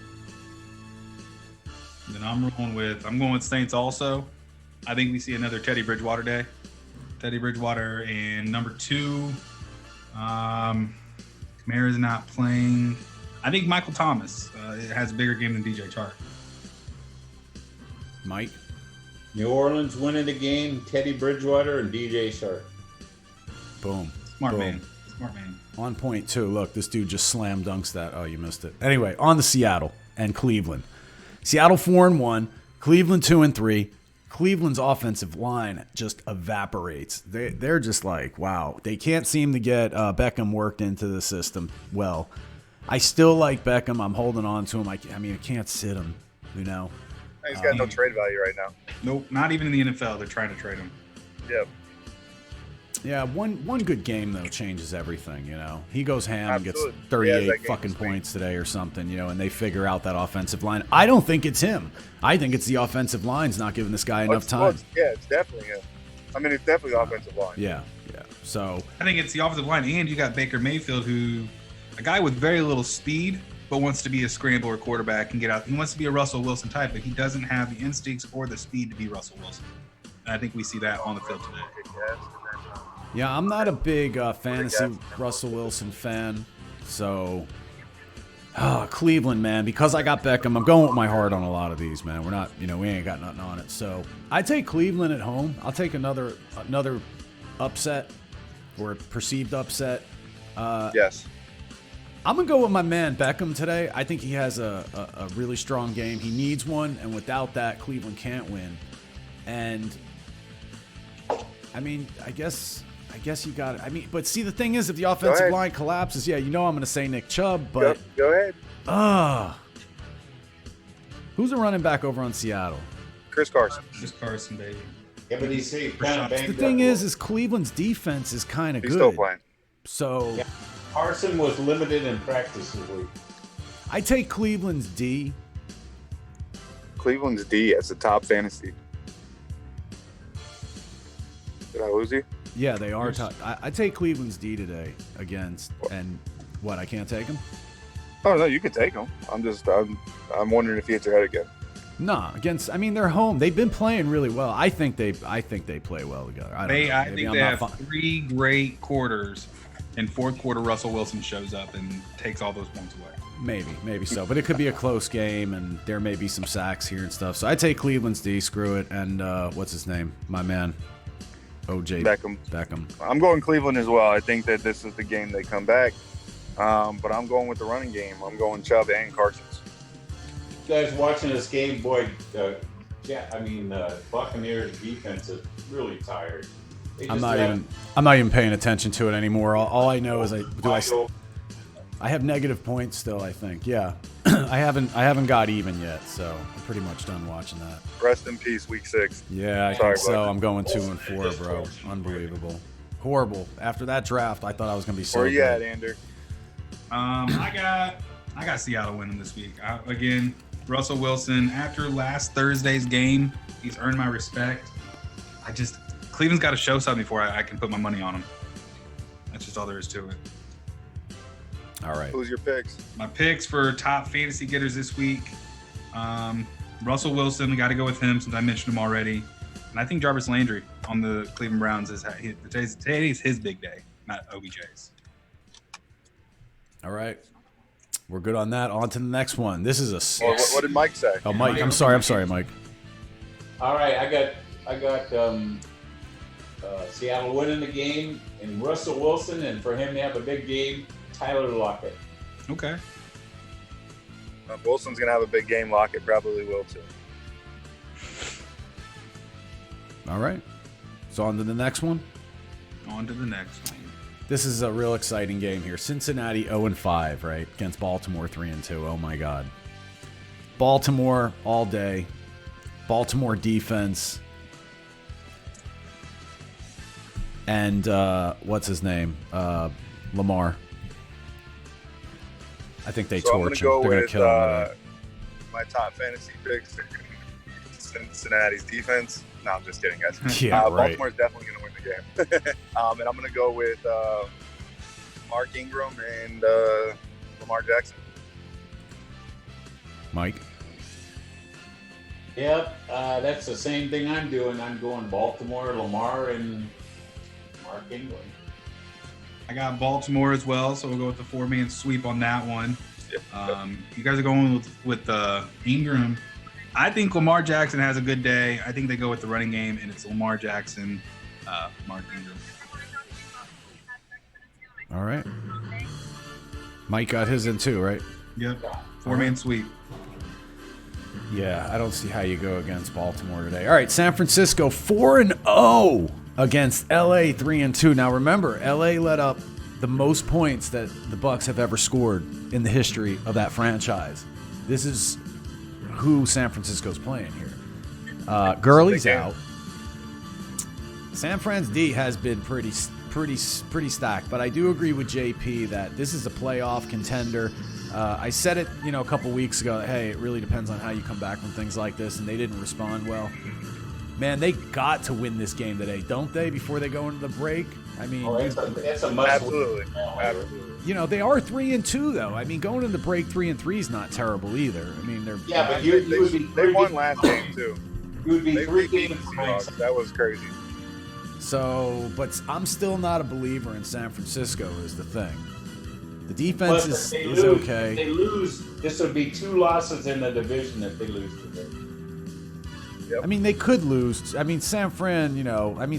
Speaker 5: Then I'm going with Saints also. I think we see another Teddy Bridgewater day. Teddy Bridgewater and number 2. Kamara's not playing. I think Michael Thomas has a bigger game than DJ Chark.
Speaker 2: Mike?
Speaker 3: New Orleans winning the game, Teddy Bridgewater and DJ Chark.
Speaker 2: Boom.
Speaker 5: Smart man.
Speaker 2: On point, too. Look, this dude just slam dunks that. Oh, you missed it. Anyway, on to Seattle and Cleveland. Seattle 4-1, Cleveland 2-3. Cleveland's offensive line just evaporates. They're just like, wow. They can't seem to get Beckham worked into the system well. I still like Beckham. I'm holding on to him. I can't sit him,
Speaker 4: He's got no trade value right now.
Speaker 5: Nope, not even in the NFL. They're trying to trade him.
Speaker 4: Yep.
Speaker 2: Yeah, one good game, though, changes everything, He goes ham
Speaker 4: Absolutely.
Speaker 2: and gets 38 fucking points today or something, and they figure out that offensive line. I don't think it's him. I think it's the offensive line's not giving this guy enough time.
Speaker 4: It's definitely him. I mean, it's definitely the offensive line.
Speaker 2: Yeah. So
Speaker 5: I think it's the offensive line, and you got Baker Mayfield, a guy with very little speed, but wants to be a scrambler quarterback and get out. He wants to be a Russell Wilson type, but he doesn't have the instincts or the speed to be Russell Wilson. And I think we see that on the field today.
Speaker 2: Yeah, I'm not a big fantasy Russell Wilson fan. So, Cleveland, man, because I got Beckham, I'm going with my heart on a lot of these, man. We're not, we ain't got nothing on it. So, I take Cleveland at home. I'll take another upset or perceived upset.
Speaker 4: Yes.
Speaker 2: I'm going to go with my man Beckham today. I think he has a really strong game. He needs one, and without that, Cleveland can't win. And, I mean, I guess you got it. I mean, but see, the thing is, if the offensive line collapses, I'm going to say Nick Chubb, but...
Speaker 4: Go ahead.
Speaker 2: Who's a running back over on Seattle?
Speaker 4: Chris Carson.
Speaker 5: Chris Carson, baby.
Speaker 3: Yeah, but he's kind of banged
Speaker 2: The thing is Cleveland's defense is kind of good.
Speaker 4: He's still playing.
Speaker 2: So...
Speaker 3: Yeah. Carson was limited in practice this week.
Speaker 2: I take Cleveland's D.
Speaker 4: Cleveland's D as the top fantasy. Did I lose you?
Speaker 2: Yeah, they are. I take Cleveland's D today against, and what? I can't take them.
Speaker 4: Oh no, you can take them. I'm wondering if you hit your head again.
Speaker 2: Nah, against. I mean, they're home. They've been playing really well. I think they play well together. I don't know.
Speaker 5: I think they have 3 great quarters, and fourth quarter Russell Wilson shows up and takes all those points away.
Speaker 2: Maybe so, but it could be a close game, and there may be some sacks here and stuff. So I take Cleveland's D. Screw it. And what's his name? My man, OJ Beckham.
Speaker 4: I'm going Cleveland as well. I think that this is the game they come back. But I'm going with the running game. I'm going Chubb and Carson.
Speaker 3: You guys watching this game, boy, Buccaneers defense is really tired.
Speaker 2: I'm not even paying attention to it anymore. All I know is I have negative points still, I think. Yeah. I haven't got even yet, so I'm pretty much done watching that.
Speaker 4: Rest in peace, week 6.
Speaker 2: Yeah, I think so. I'm going 2-4, bro. Unbelievable. Horrible. After that draft, I thought I was going to be so
Speaker 4: Where you
Speaker 2: good.
Speaker 4: at, Ander?
Speaker 5: I got Seattle winning this week. Again, Russell Wilson, after last Thursday's game, he's earned my respect. Cleveland's got to show something before I can put my money on him. That's just all there is to it.
Speaker 2: All right.
Speaker 4: Who's your picks?
Speaker 5: My picks for top fantasy getters this week. Russell Wilson, I got to go with him since I mentioned him already. And I think Jarvis Landry on the Cleveland Browns today's his big day, not OBJ's.
Speaker 2: All right. We're good on that. On to the next one. This is a
Speaker 4: What did Mike say?
Speaker 2: Oh, Mike. I'm sorry, Mike.
Speaker 3: All right, I got Seattle winning the game and Russell Wilson, and for him to have a big game, Tyler Lockett.
Speaker 5: Okay.
Speaker 4: Wilson's going to have a big game. Lockett probably will too.
Speaker 2: All right. So on to the next one.
Speaker 5: On to the next one.
Speaker 2: This is a real exciting game here. Cincinnati 0-5, right? Against Baltimore 3-2. Oh my God. Baltimore all day. Baltimore defense. And what's his name? Lamar. I think they torch him. They're going to kill him.
Speaker 4: My top fantasy picks: Cincinnati's defense. No, I'm just kidding, guys.
Speaker 2: Yeah, right.
Speaker 4: Baltimore's definitely going to win the game. And I'm going to go with Mark Ingram and Lamar Jackson.
Speaker 2: Mike?
Speaker 3: Yep, that's the same thing I'm doing. I'm going Baltimore, Lamar, and Mark Ingram.
Speaker 5: I got Baltimore as well, so we'll go with the 4-man sweep on that one. You guys are going with Ingram. I think Lamar Jackson has a good day. I think they go with the running game, and it's Lamar Jackson, Mark Ingram.
Speaker 2: All right. Mike got his in too, right?
Speaker 5: Yep. 4-man sweep.
Speaker 2: Yeah, I don't see how you go against Baltimore today. All right, San Francisco 4-0 against LA 3-2. Now remember, LA let up the most points that the Bucs have ever scored in the history of that franchise. This is who San Francisco's playing here. Gurley's out. San Fran's D has been pretty stacked, but I do agree with JP that this is a playoff contender. I said it, a couple weeks ago. Hey, it really depends on how you come back from things like this, and they didn't respond well. Man, they got to win this game today, don't they? Before they go into the break. I mean,
Speaker 3: it's a must.
Speaker 4: Absolutely.
Speaker 2: They are 3-2 though. I mean, going into the break 3-3 is not terrible either. I mean, they're
Speaker 3: but
Speaker 4: they won last game too.
Speaker 3: You would be
Speaker 4: They
Speaker 3: 3
Speaker 4: beat
Speaker 3: games
Speaker 4: the
Speaker 3: behind.
Speaker 4: Seahawks. That was crazy.
Speaker 2: So, but I'm still not a believer in San Francisco is the thing. The defense is okay.
Speaker 3: They lose. This would be 2 losses in the division if they lose today.
Speaker 4: Yep.
Speaker 2: I mean, they could lose. I mean, San Fran,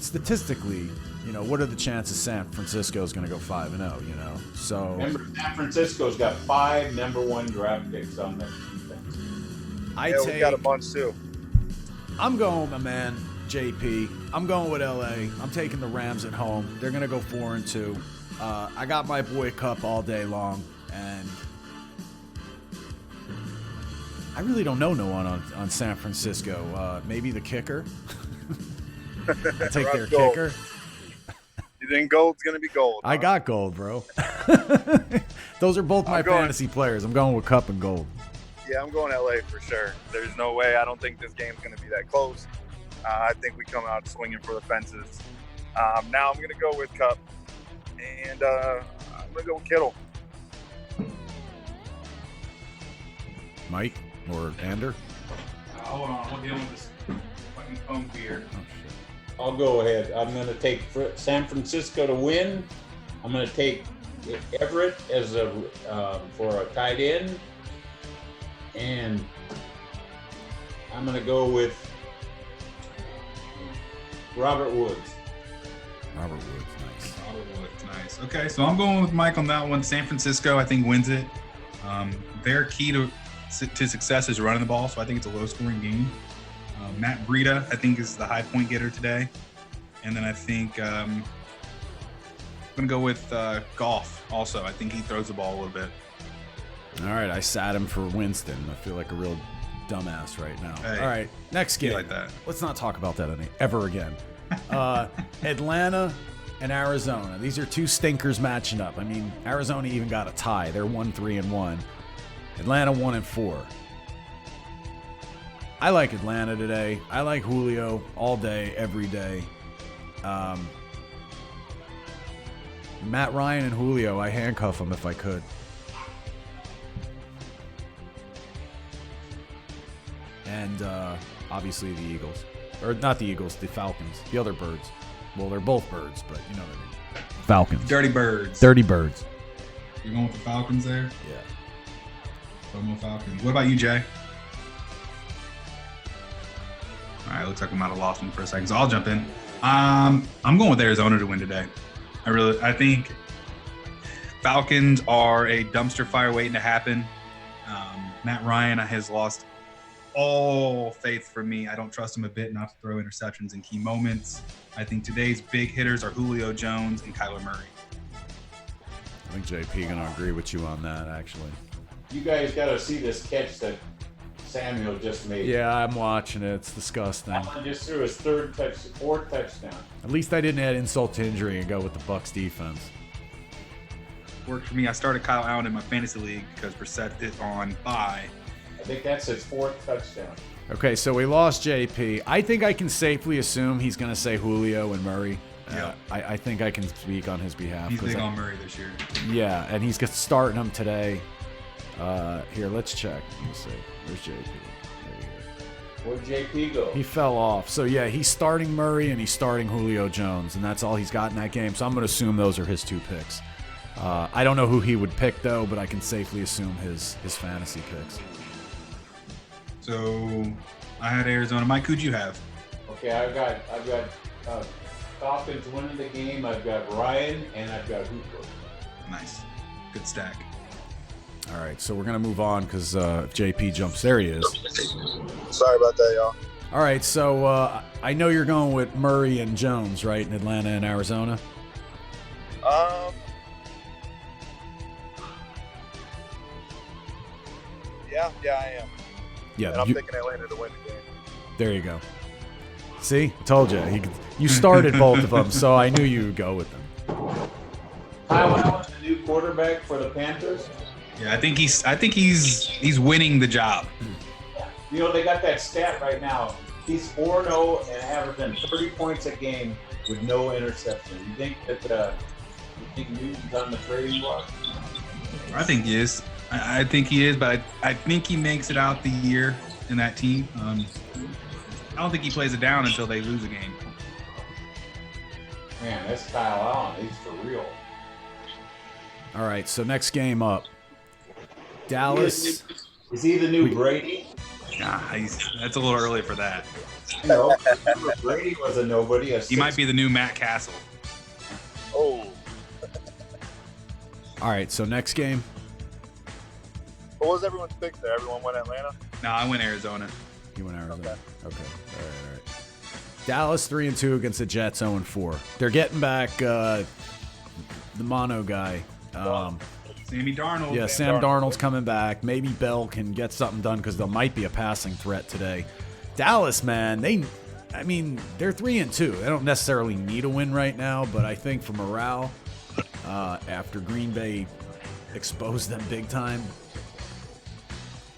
Speaker 2: statistically, what are the chances San Francisco is going to go 5-0, So
Speaker 3: Remember, San Francisco's got 5 number 1 draft picks on their defense.
Speaker 4: We got a bunch too.
Speaker 2: I'm going with my man, JP. I'm going with LA. I'm taking the Rams at home. They're going to go 4-2. I got my boy Cup all day long, and I really don't know no one on San Francisco. Maybe the kicker. I take their
Speaker 4: Gold.
Speaker 2: kicker.
Speaker 4: You think Gold's going to be Gold?
Speaker 2: I got Gold, bro. Those are both my fantasy players. I'm going with Cup and Gold.
Speaker 4: Yeah, I'm going LA for sure. There's no way. I don't think this game's going to be that close. I think we come out swinging for the fences. Now I'm going to go with Cup, and I'm going to go with Kittle.
Speaker 2: Mike or Ander?
Speaker 5: Hold on, we're dealing with this fucking foam beer.
Speaker 2: Oh, shit.
Speaker 3: I'll go ahead. I'm going to take San Francisco to win. I'm going to take Everett as for a tight end, and I'm going to go with Robert Woods.
Speaker 2: Robert Woods, nice.
Speaker 5: Robert Woods, nice. Okay, so I'm going with Mike on that one. San Francisco, I think, wins it. Their key to success is running the ball, so I think it's a low-scoring game. Matt Breida, I think, is the high point getter today. And then I think I'm going to go with Goff also. I think he throws the ball a little bit.
Speaker 2: All right, I sat him for Winston. I feel like a real dumbass right now.
Speaker 5: Hey,
Speaker 2: all right, next game.
Speaker 5: like that.
Speaker 2: Let's not talk about that ever again. Atlanta and Arizona. These are two stinkers matching up. I mean, Arizona even got a tie. They're 1-3-1. Atlanta 1-4. I like Atlanta today. I like Julio all day, every day. Matt Ryan and Julio, I handcuff them if I could. And obviously the Eagles. Or not the Eagles, the Falcons. The other birds. Well, they're both birds, but you know what I mean. Falcons.
Speaker 5: Dirty Birds.
Speaker 2: Dirty birds.
Speaker 5: You're going with the Falcons there?
Speaker 2: Yeah.
Speaker 5: FOMO Falcons. What about you, Jay? All right, looks like I might have lost him for a second, so I'll jump in. I'm going with Arizona to win today. I think Falcons are a dumpster fire waiting to happen. Matt Ryan has lost all faith from me. I don't trust him a bit not to throw interceptions in key moments. I think today's big hitters are Julio Jones and Kyler Murray.
Speaker 2: I think JP gonna agree with you on that, actually.
Speaker 3: You guys got to see this catch that Samuel just made.
Speaker 2: Yeah, I'm watching it. It's disgusting.
Speaker 3: Allen just threw his fourth touchdown.
Speaker 2: At least I didn't add insult to injury and go with the Bucs defense.
Speaker 5: Worked for me. I started Kyle Allen in my fantasy league because Brissett is on bye.
Speaker 3: I think that's his fourth touchdown.
Speaker 2: Okay, so we lost JP. I think I can safely assume he's going to say Julio and Murray.
Speaker 5: Yeah.
Speaker 2: I think I can speak on his behalf.
Speaker 5: He's big on Murray this year.
Speaker 2: Yeah, and he's starting him today. Here, let's check. Let me see. Where's JP? There he is.
Speaker 3: Where'd JP go?
Speaker 2: He fell off. So, yeah, he's starting Murray and he's starting Julio Jones, and that's all he's got in that game. So I'm going to assume those are his two picks. I don't know who he would pick, though, but I can safely assume his fantasy picks.
Speaker 5: So I had Arizona. Mike, who'd you have?
Speaker 3: Okay, I've got Falcons winning the game. I've got Ryan and I've got Hooper.
Speaker 5: Nice. Good stack.
Speaker 2: All right, so we're going to move on because if JP jumps, there he is.
Speaker 4: Sorry about that, y'all.
Speaker 2: All right, so I know you're going with Murray and Jones, right, in Atlanta and Arizona?
Speaker 4: Yeah, I am.
Speaker 2: Yeah,
Speaker 4: And I'm picking Atlanta to win the game.
Speaker 2: There you go. See, I told you. You started both of them, so I knew you would go with them.
Speaker 3: Kyle Allen, the new quarterback for the Panthers.
Speaker 5: Yeah, I think he's winning the job.
Speaker 3: You know, they got that stat right now. He's 4-0 and averaging 30 points a game with no interception. You think that Newton's on the trading block?
Speaker 5: I think he is. I think he is, but I think he makes it out the year in that team. I don't think he plays it down until they lose a game.
Speaker 3: Man, that's Kyle Allen. He's for real.
Speaker 2: All right, so next game up. Dallas.
Speaker 3: Is he the new Brady?
Speaker 5: Nah, that's a little early for that.
Speaker 3: No, Brady was a nobody.
Speaker 5: He might be the new Matt Castle.
Speaker 4: Oh.
Speaker 2: All right, so next game.
Speaker 4: What was everyone's pick there? Everyone went Atlanta?
Speaker 5: No, I went Arizona.
Speaker 2: You went Arizona. Okay. All right. Dallas 3-2 against the Jets 0-4. They're getting back the mono guy.
Speaker 5: Sammy Darnold.
Speaker 2: Yeah, Sam Darnold's coming back. Maybe Bell can get something done because there might be a passing threat today. Dallas, man, they're 3-2. They don't necessarily need a win right now, but I think for morale, after Green Bay exposed them big time,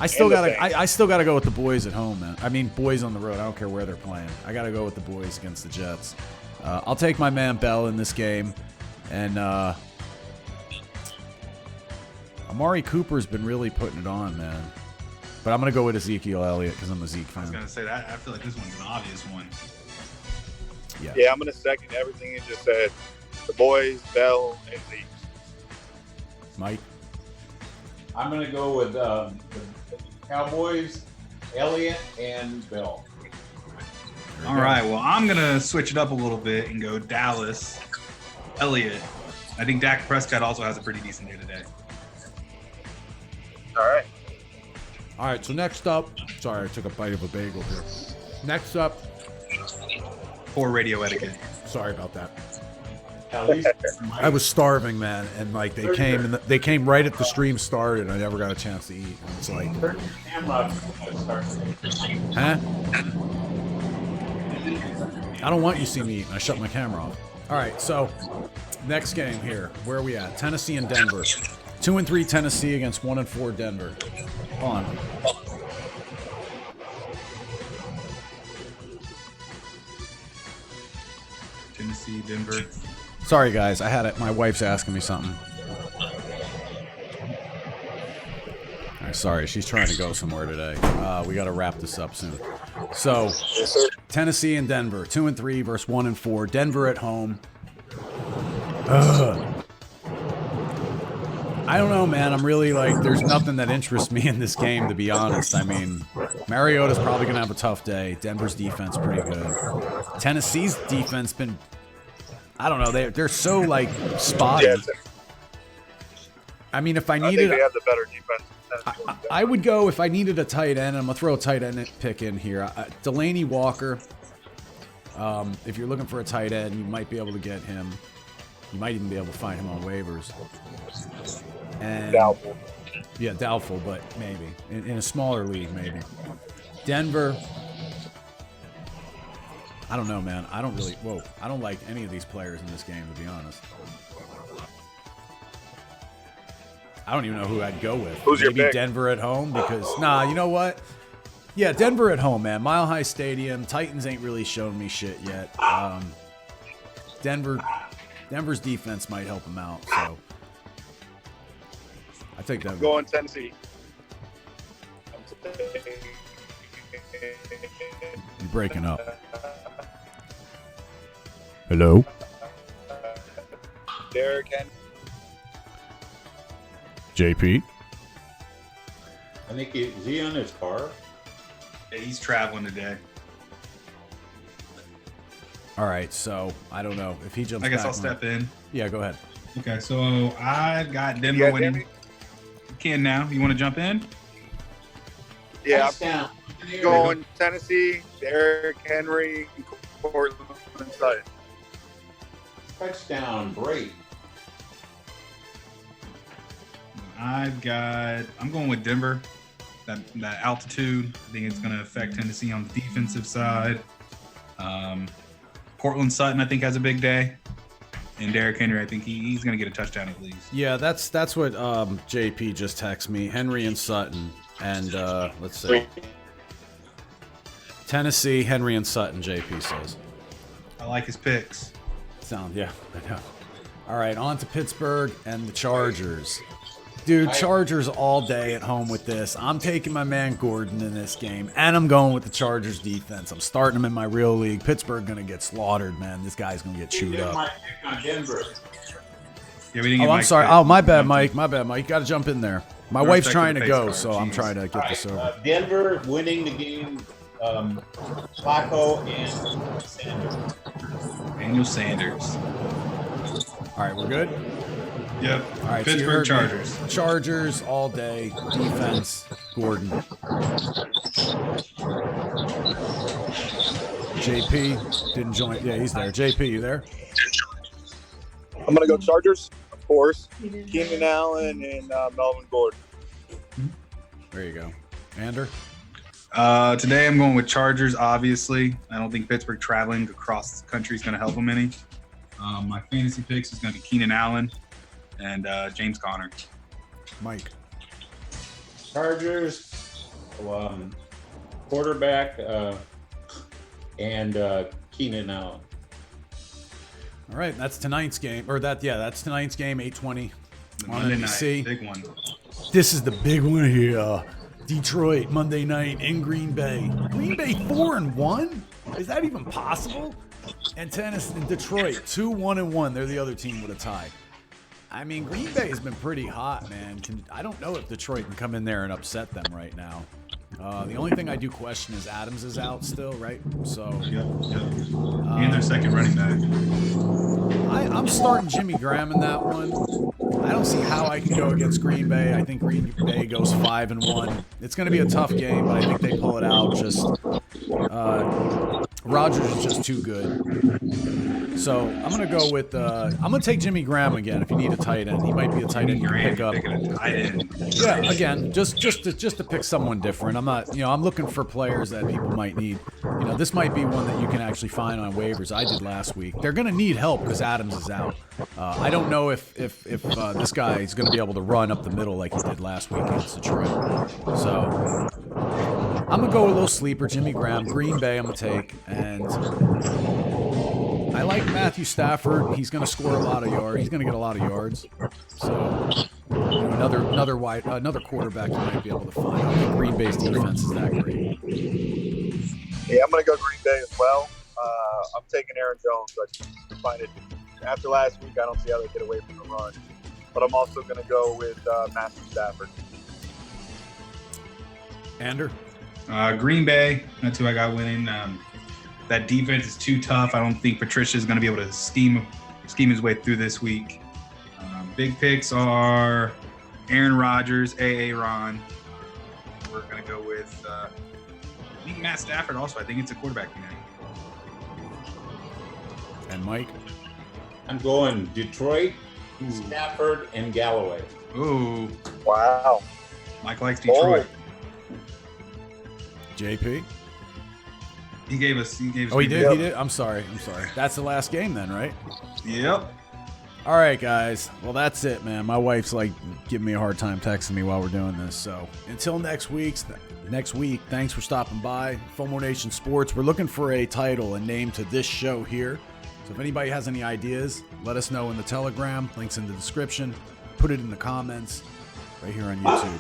Speaker 2: I still gotta go with the boys at home, man. I mean, boys on the road. I don't care where they're playing. I gotta go with the boys against the Jets. I'll take my man Bell in this game. And Amari Cooper's been really putting it on, man. But I'm going to go with Ezekiel Elliott because I'm a Zeke fan.
Speaker 5: I was going to say that. I feel like this one's an obvious one.
Speaker 4: Yeah, I'm going to second everything you just said. The boys, Bell, and Zeke.
Speaker 2: Mike?
Speaker 3: I'm going to go with the Cowboys, Elliott, and Bell.
Speaker 5: All right, well, I'm going to switch it up a little bit and go Dallas, Elliott. I think Dak Prescott also has a pretty decent day today.
Speaker 4: All right.
Speaker 2: All right, so next up, sorry, I took a bite of a bagel here. Next up,
Speaker 5: Poor radio etiquette.
Speaker 2: sorry about that.
Speaker 3: At least
Speaker 2: I was starving, man, and like they came right at the stream started, and I never got a chance to eat. And it's like,
Speaker 3: camera starts.
Speaker 2: huh? I don't want you to see me eat, and I shut my camera off. All right, so next game here. Where are we at? Tennessee and Denver. 2-3 Tennessee against 1-4 Denver. On.
Speaker 5: Tennessee, Denver.
Speaker 2: Sorry, guys. I had it. My wife's asking me something. All right, sorry. She's trying to go somewhere today. We got to wrap this up soon. So, Tennessee and Denver. 2-3 versus 1-4. Denver at home. Ugh. I don't know, man. I'm really like, there's nothing that interests me in this game, to be honest. I mean, Mariota's probably going to have a tough day. Denver's defense pretty good. Tennessee's defense been, I don't know, they're so like spotty.
Speaker 4: Yeah,
Speaker 2: I mean, if I
Speaker 4: I think
Speaker 2: needed,
Speaker 4: they have the better defense.
Speaker 2: I would go if I needed a tight end. I'm gonna throw a tight end pick in here. Delaney Walker. If you're looking for a tight end, you might be able to get him. You might even be able to find him on waivers. And
Speaker 4: Doubtful.
Speaker 2: yeah, doubtful, but maybe in a smaller league, maybe. Denver. I don't know, man. I don't really. Whoa, I don't like any of these players in this game, to be honest. I don't even know who I'd go with.
Speaker 4: Who's your
Speaker 2: Maybe
Speaker 4: pick?
Speaker 2: Denver at home because you know what? Yeah, Denver at home, man. Mile High Stadium. Titans ain't really shown me shit yet. Denver's defense might help them out, so I think that.
Speaker 4: Going Tennessee.
Speaker 2: You're breaking up. Hello?
Speaker 4: Derrick Henry.
Speaker 2: JP?
Speaker 3: I think is he on his car?
Speaker 5: Yeah, he's traveling today.
Speaker 2: All right, so I don't know if he jumps.
Speaker 5: I guess
Speaker 2: back
Speaker 5: I'll
Speaker 2: on-
Speaker 5: step in.
Speaker 2: Yeah, go ahead.
Speaker 5: Okay, so I've got Denver
Speaker 4: Yeah,
Speaker 5: winning.
Speaker 4: Jimmy?
Speaker 5: You can now. You want to jump in?
Speaker 4: Yeah,
Speaker 3: Touchdown.
Speaker 4: I'm going Tennessee, Derrick Henry, Portland Sutton.
Speaker 3: Touchdown. Great.
Speaker 5: I'm going with Denver. That altitude, I think it's going to affect Tennessee on the defensive side. Portland Sutton, I think, has a big day. And Derrick Henry, I think he's going to get a touchdown at least.
Speaker 2: Yeah, that's what JP just texted me. Henry and Sutton, and let's see, Tennessee, Henry and Sutton. JP says.
Speaker 5: I like his picks.
Speaker 2: Yeah, I know. All right, on to Pittsburgh and the Chargers. Dude, Chargers all day at home with this. I'm taking my man Gordon in this game, and I'm going with the Chargers defense. I'm starting him in my real league. Pittsburgh going to get slaughtered, man. This guy's going to get chewed up.
Speaker 3: My pick on Denver.
Speaker 5: Yeah, we didn't get
Speaker 2: Oh, I'm
Speaker 5: Mike's
Speaker 2: sorry.
Speaker 5: pick.
Speaker 2: Oh, my bad, Mike. My bad, Mike. You got to jump in there. My
Speaker 5: You're
Speaker 2: wife's
Speaker 5: affecting
Speaker 2: trying
Speaker 5: the
Speaker 2: to
Speaker 5: pace
Speaker 2: go,
Speaker 5: card.
Speaker 2: so I'm
Speaker 5: Jeez.
Speaker 2: trying to get this over.
Speaker 3: Denver winning the game. Flacco and Sanders.
Speaker 5: Daniel Sanders.
Speaker 2: All right, we're good?
Speaker 5: Yep.
Speaker 2: All right, so you
Speaker 5: Pittsburgh
Speaker 2: heard me.
Speaker 5: Chargers.
Speaker 2: Chargers all day. Defense, Gordon. JP didn't join. Yeah, he's there. JP, you there?
Speaker 4: I'm going to go Chargers, of course. Keenan Allen and Melvin Gordon.
Speaker 2: There you go. Ander?
Speaker 5: Today I'm going with Chargers, obviously. I don't think Pittsburgh traveling across the country is going to help them any. My fantasy picks is going to be Keenan Allen and James Conner.
Speaker 2: Mike?
Speaker 3: Chargers, quarterback, and Keenan Allen.
Speaker 2: All right, that's tonight's game, that's tonight's game, 8:20 on
Speaker 5: Monday
Speaker 2: NBC.
Speaker 5: night, big one.
Speaker 2: This is the big one here. Detroit, Monday night in Green Bay. Green Bay 4-1? Is that even possible? And Tennessee and Detroit 2-1-1. They're the other team with a tie. I mean, Green Bay has been pretty hot, man. I don't know if Detroit can come in there and upset them right now. The only thing I do question is Adams is out still, right? So,
Speaker 5: Yep. And their second running back.
Speaker 2: I'm starting Jimmy Graham in that one. I don't see how I can go against Green Bay. I think Green Bay goes 5-1. It's going to be a tough game, but I think they pull it out. Just Rodgers is just too good. So I'm going to go with I'm going to take Jimmy Graham again. If you need a tight end, he might be a tight end you can pick up. Yeah, again, just to pick someone different. I'm not, I'm looking for players that people might need. This might be one that you can actually find on waivers. I did last week. They're going to need help because Adams is out. I don't know if this guy is going to be able to run up the middle like he did last week against Detroit. So I'm going to go with a little sleeper, Jimmy Graham. Green Bay I'm going to take. And I like Matthew Stafford. He's going to score a lot of yards. He's going to get a lot of yards. So another quarterback you might be able to find. I think Green Bay's defense is that great.
Speaker 6: Yeah, I'm going to go Green Bay as well. I'm taking Aaron Jones. I find it after last week, I don't see how they get away from the run. But I'm also going to go with Matthew Stafford.
Speaker 2: Ander?
Speaker 5: Green Bay. That's who I got winning. That defense is too tough. I don't think Patricia is going to be able to scheme his way through this week. Big picks are Aaron Rodgers, Ron. We're going to go with I think Matt Stafford also. I think it's a quarterback tonight.
Speaker 2: And Mike?
Speaker 3: I'm going Detroit, Stafford, and Galloway.
Speaker 5: Ooh.
Speaker 6: Wow.
Speaker 5: Mike likes Detroit.
Speaker 2: JP?
Speaker 5: He gave us.
Speaker 2: Oh, he did? He did? I'm sorry. That's the last game then, right?
Speaker 5: Yep.
Speaker 2: All right, guys. Well, that's it, man. My wife's giving me a hard time texting me while we're doing this. So until next week, thanks for stopping by. FomoNation Sports. We're looking for a title and name to this show here. So if anybody has any ideas, let us know in the Telegram. Links in the description. Put it in the comments right here on YouTube.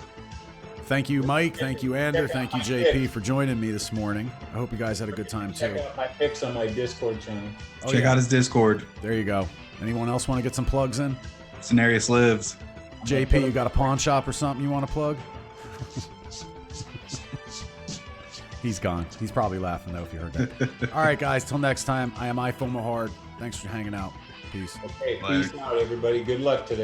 Speaker 2: Thank you, Mike. Thank you, Ander. Thank you, JP, for joining me this morning. I hope you guys had a good time, too.
Speaker 3: Check out my picks on my Discord channel.
Speaker 5: Check out his Discord.
Speaker 2: There you go. Anyone else want to get some plugs in?
Speaker 5: Cenarius lives.
Speaker 2: JP, you got a pawn shop or something you want to plug? He's gone. He's probably laughing, though, if you heard that. All right, guys. Till next time, I am iFOMOhard. Thanks for hanging out. Peace.
Speaker 3: Okay,
Speaker 5: Later.
Speaker 3: peace out, everybody. Good luck today.